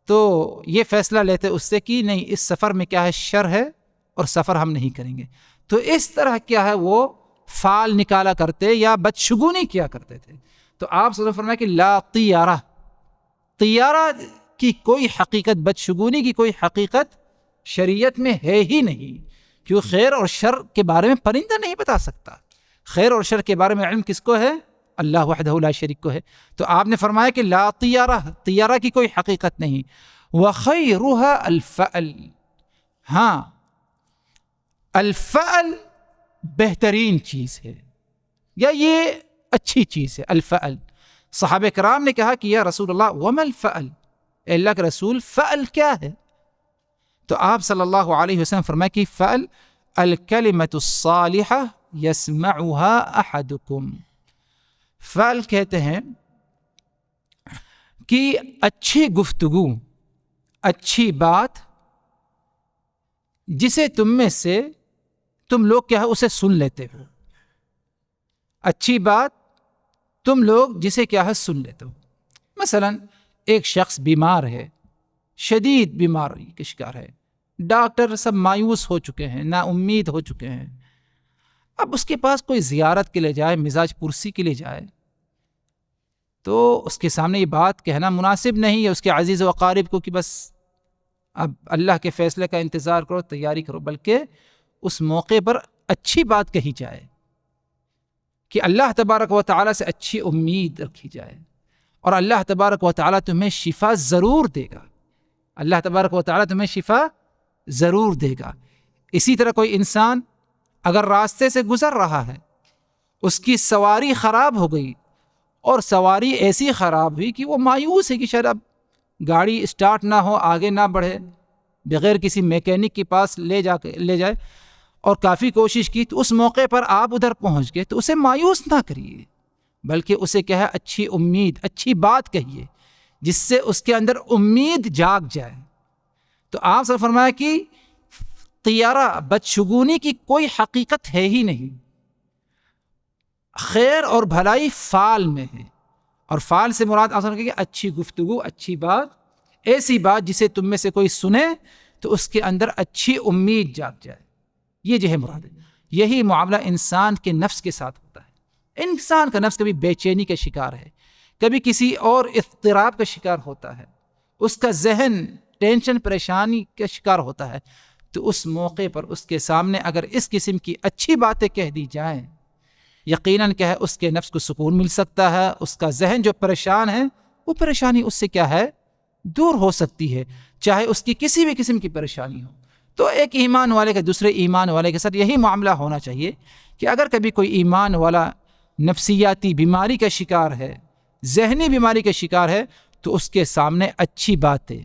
تو یہ فیصلہ لیتے اس سے کہ نہیں، اس سفر میں کیا ہے؟ شر ہے، اور سفر ہم نہیں کریں گے۔ تو اس طرح کیا ہے؟ وہ فال نکالا کرتے یا بدشگونی کیا کرتے تھے۔ تو آپ صلی اللہ علیہ وسلم فرمایا کہ لا طیرہ، طیارہ کی کوئی حقیقت، بدشگونی کی کوئی حقیقت شریعت میں ہے ہی نہیں، کیونکہ خیر اور شر کے بارے میں پرندہ نہیں بتا سکتا۔ خیر اور شر کے بارے میں علم کس کو ہے؟ اللہ وحدہ لا شریک کو ہے۔ تو آپ نے فرمایا کہ لا طیرہ، طیارہ کی کوئی حقیقت نہیں۔ وخیرها الفأل، ہاں الفأل بہترین چیز ہے یا یہ اچھی چیز ہے الفأل۔ صحابہ کرام نے کہا کہ یا رسول اللہ وما الفأل، اے اللہ کے رسول فأل کیا ہے؟ تو آپ صلی اللہ علیہ وسلم فرمایا کہ فأل الکلمۃ الصالحہ یسمعها احدکم، فعل کہتے ہیں کہ اچھی گفتگو، اچھی بات جسے تم لوگ کیا ہے اسے سن لیتے ہو، اچھی بات تم لوگ جسے کیا ہے سن لیتے ہو۔ مثلا ایک شخص بیمار ہے، شدید بیماری کا شکار ہے، ڈاکٹر سب مایوس ہو چکے ہیں، نا امید ہو چکے ہیں، اب اس کے پاس کوئی زیارت کے لیے جائے، مزاج پرسی کے لیے جائے، تو اس کے سامنے یہ بات کہنا مناسب نہیں ہے اس کے عزیز و اقارب کو کہ بس اب اللہ کے فیصلے کا انتظار کرو، تیاری کرو، بلکہ اس موقع پر اچھی بات کہی جائے کہ اللہ تبارک و تعالیٰ سے اچھی امید رکھی جائے، اور اللہ تبارک و تعالیٰ تمہیں شفا ضرور دے گا، اللہ تبارک و تعالیٰ تمہیں شفا ضرور دے گا۔ اسی طرح کوئی انسان اگر راستے سے گزر رہا ہے، اس کی سواری خراب ہو گئی، اور سواری ایسی خراب ہوئی کہ وہ مایوس ہے کہ شاید اب گاڑی اسٹارٹ نہ ہو، آگے نہ بڑھے، بغیر کسی میکینک کے پاس لے جائے، اور کافی کوشش کی، تو اس موقع پر آپ ادھر پہنچ گئے، تو اسے مایوس نہ کریے، بلکہ اسے کیا ہے اچھی امید، اچھی بات کہیے جس سے اس کے اندر امید جاگ جائے۔ تو آپ سے فرمایا کہ طیارہ بدشگونی کی کوئی حقیقت ہے ہی نہیں، خیر اور بھلائی فعال میں ہے، اور فعال سے مراد آپ کہ اچھی گفتگو، اچھی بات، ایسی بات جسے تم میں سے کوئی سنے تو اس کے اندر اچھی امید جاگ جائے، یہ جو ہے مراد ہے۔ یہی معاملہ انسان کے نفس کے ساتھ ہوتا ہے۔ انسان کا نفس کبھی بے چینی کا شکار ہے، کبھی کسی اور اضطراب کا شکار ہوتا ہے، اس کا ذہن ٹینشن پریشانی کا شکار ہوتا ہے، تو اس موقع پر اس کے سامنے اگر اس قسم کی اچھی باتیں کہہ دی جائیں، یقیناً کیا ہے اس کے نفس کو سکون مل سکتا ہے، اس کا ذہن جو پریشان ہے وہ پریشانی اس سے کیا ہے دور ہو سکتی ہے، چاہے اس کی کسی بھی قسم کی پریشانی ہو۔ تو ایک ایمان والے کا دوسرے ایمان والے کے ساتھ یہی معاملہ ہونا چاہیے کہ اگر کبھی کوئی ایمان والا نفسیاتی بیماری کا شکار ہے، ذہنی بیماری کا شکار ہے، تو اس کے سامنے اچھی باتیں،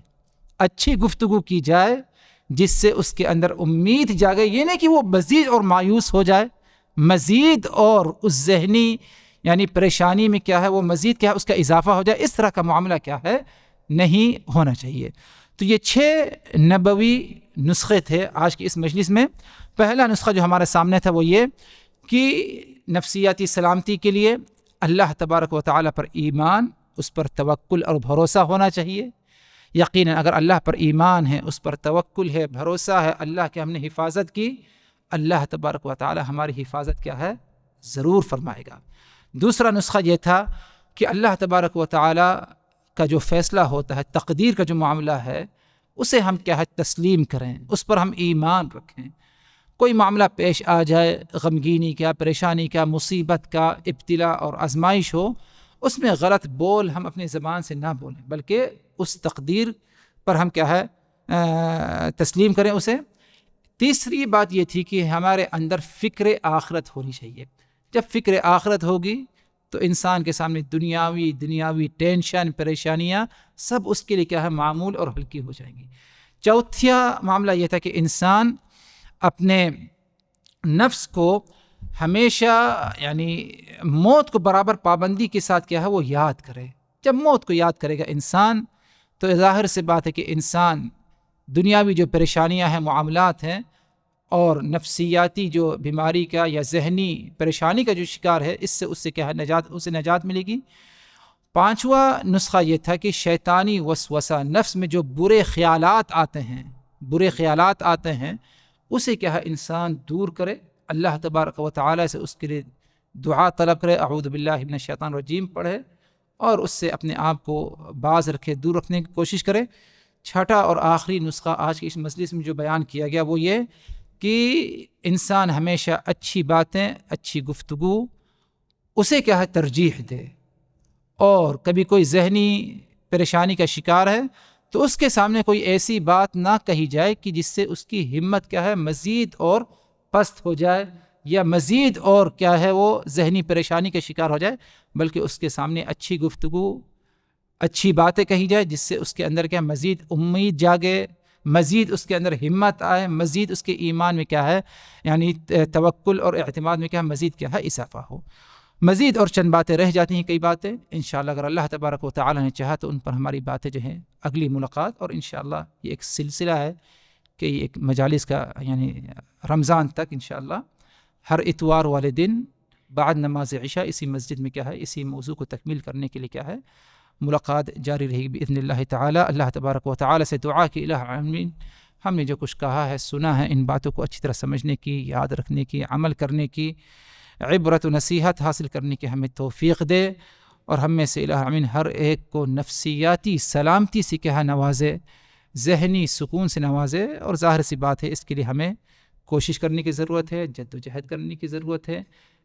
اچھی گفتگو کی جائے جس سے اس کے اندر امید جاگے، یہ نہیں کہ وہ مزید اور مایوس ہو جائے، مزید اور اس ذہنی یعنی پریشانی میں کیا ہے وہ مزید کیا ہے اس کا اضافہ ہو جائے، اس طرح کا معاملہ کیا ہے نہیں ہونا چاہیے۔ تو یہ 6 نبوی نسخے تھے آج کی اس مجلس میں۔ پہلا نسخہ جو ہمارے سامنے تھا وہ یہ کہ نفسیاتی سلامتی کے لیے اللہ تبارک و تعالیٰ پر ایمان، اس پر توکل اور بھروسہ ہونا چاہیے۔ یقیناً اگر اللہ پر ایمان ہے، اس پر توکل ہے، بھروسہ ہے، اللہ کے ہم نے حفاظت کی، اللہ تبارک و تعالیٰ ہماری حفاظت کیا ہے ضرور فرمائے گا۔ دوسرا نسخہ یہ تھا کہ اللہ تبارک و تعالیٰ کا جو فیصلہ ہوتا ہے، تقدیر کا جو معاملہ ہے، اسے ہم کیا ہے تسلیم کریں، اس پر ہم ایمان رکھیں۔ کوئی معاملہ پیش آ جائے، غمگینی کا، پریشانی کا، مصیبت کا، ابتلا اور آزمائش ہو، اس میں غلط بول ہم اپنی زبان سے نہ بولیں، بلکہ اس تقدیر پر ہم کیا ہے تسلیم کریں اسے۔ تیسری بات یہ تھی کہ ہمارے اندر فکر آخرت ہونی چاہیے۔ جب فکر آخرت ہوگی تو انسان کے سامنے دنیاوی ٹینشن، پریشانیاں سب اس کے لیے کیا ہے معمول اور ہلکی ہو جائیں گی۔ چوتھا معاملہ یہ تھا کہ انسان اپنے نفس کو ہمیشہ یعنی موت کو برابر پابندی کے ساتھ کیا ہے وہ یاد کرے۔ جب موت کو یاد کرے گا انسان تو ظاہر سے بات ہے کہ انسان دنیاوی جو پریشانیاں ہیں، معاملات ہیں، اور نفسیاتی جو بیماری کا یا ذہنی پریشانی کا جو شکار ہے، اس سے کیا ہے اسے نجات ملے گی۔ پانچواں نسخہ یہ تھا کہ شیطانی وسوسہ، نفس میں جو برے خیالات آتے ہیں اسے کیا ہے انسان دور کرے، اللہ تبارک و تعالیٰ سے اس کے لیے دعا طلب کرے، اعوذ باللہ من الشیطان الرجیم پڑھے، اور اس سے اپنے آپ کو باز رکھے، دور رکھنے کی کوشش کرے۔ چھٹا اور آخری نسخہ آج کی اس مجلس میں جو بیان کیا گیا وہ یہ کہ انسان ہمیشہ اچھی باتیں، اچھی گفتگو اسے کیا ہے ترجیح دے، اور کبھی کوئی ذہنی پریشانی کا شکار ہے تو اس کے سامنے کوئی ایسی بات نہ کہی جائے کہ جس سے اس کی ہمت کیا ہے مزید اور پست ہو جائے، یا مزید اور کیا ہے وہ ذہنی پریشانی کا شکار ہو جائے، بلکہ اس کے سامنے اچھی گفتگو، اچھی باتیں کہی جائے جس سے اس کے اندر کیا مزید امید جاگے، مزید اس کے اندر ہمت آئے، مزید اس کے ایمان میں کیا ہے یعنی توکل اور اعتماد میں کیا مزید کیا ہے اضافہ ہو۔ مزید اور چند باتیں رہ جاتی ہیں، کئی باتیں انشاءاللہ اگر اللہ تبارک و تعالی نے چاہا تو ان پر ہماری باتیں جو ہیں اگلی ملاقات، اور انشاءاللہ یہ ایک سلسلہ ہے کہ یہ ایک مجالس کا، یعنی رمضان تک انشاءاللہ ہر اتوار والے دن بعد نماز عشاء اسی مسجد میں کیا ہے، اسی موضوع کو تکمیل کرنے کے لیے کیا ہے، ملاقات جاری رہے گی باذن اللہ تعالی۔ اللہ تبارک و تعالی سے دعا کہ الہ العالمین ہم نے جو کچھ کہا ہے، سنا ہے، ان باتوں کو اچھی طرح سمجھنے کی، یاد رکھنے کی، عمل کرنے کی، عبرت و نصیحت حاصل کرنے کی ہمیں توفیق دے، اور ہم میں سے الہ العالمین ہر ایک کو نفسیاتی سلامتی سے کیا نوازے، ذہنی سکون سے نوازے۔ اور ظاہر سی بات ہے اس کے لیے ہمیں کوشش کرنے کی ضرورت ہے، جد و جہد کرنے کی ضرورت ہے،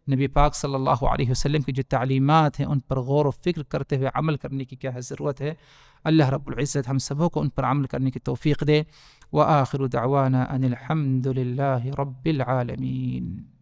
نبی پاک صلی اللہ علیہ وسلم کی جو تعلیمات ہیں ان پر غور و فکر کرتے ہوئے عمل کرنے کی کیا ہے ضرورت ہے۔ اللہ رب العزت ہم سبوں کو ان پر عمل کرنے کی توفیق دے۔ وآخر دعوانا ان الحمد للہ رب العالمین۔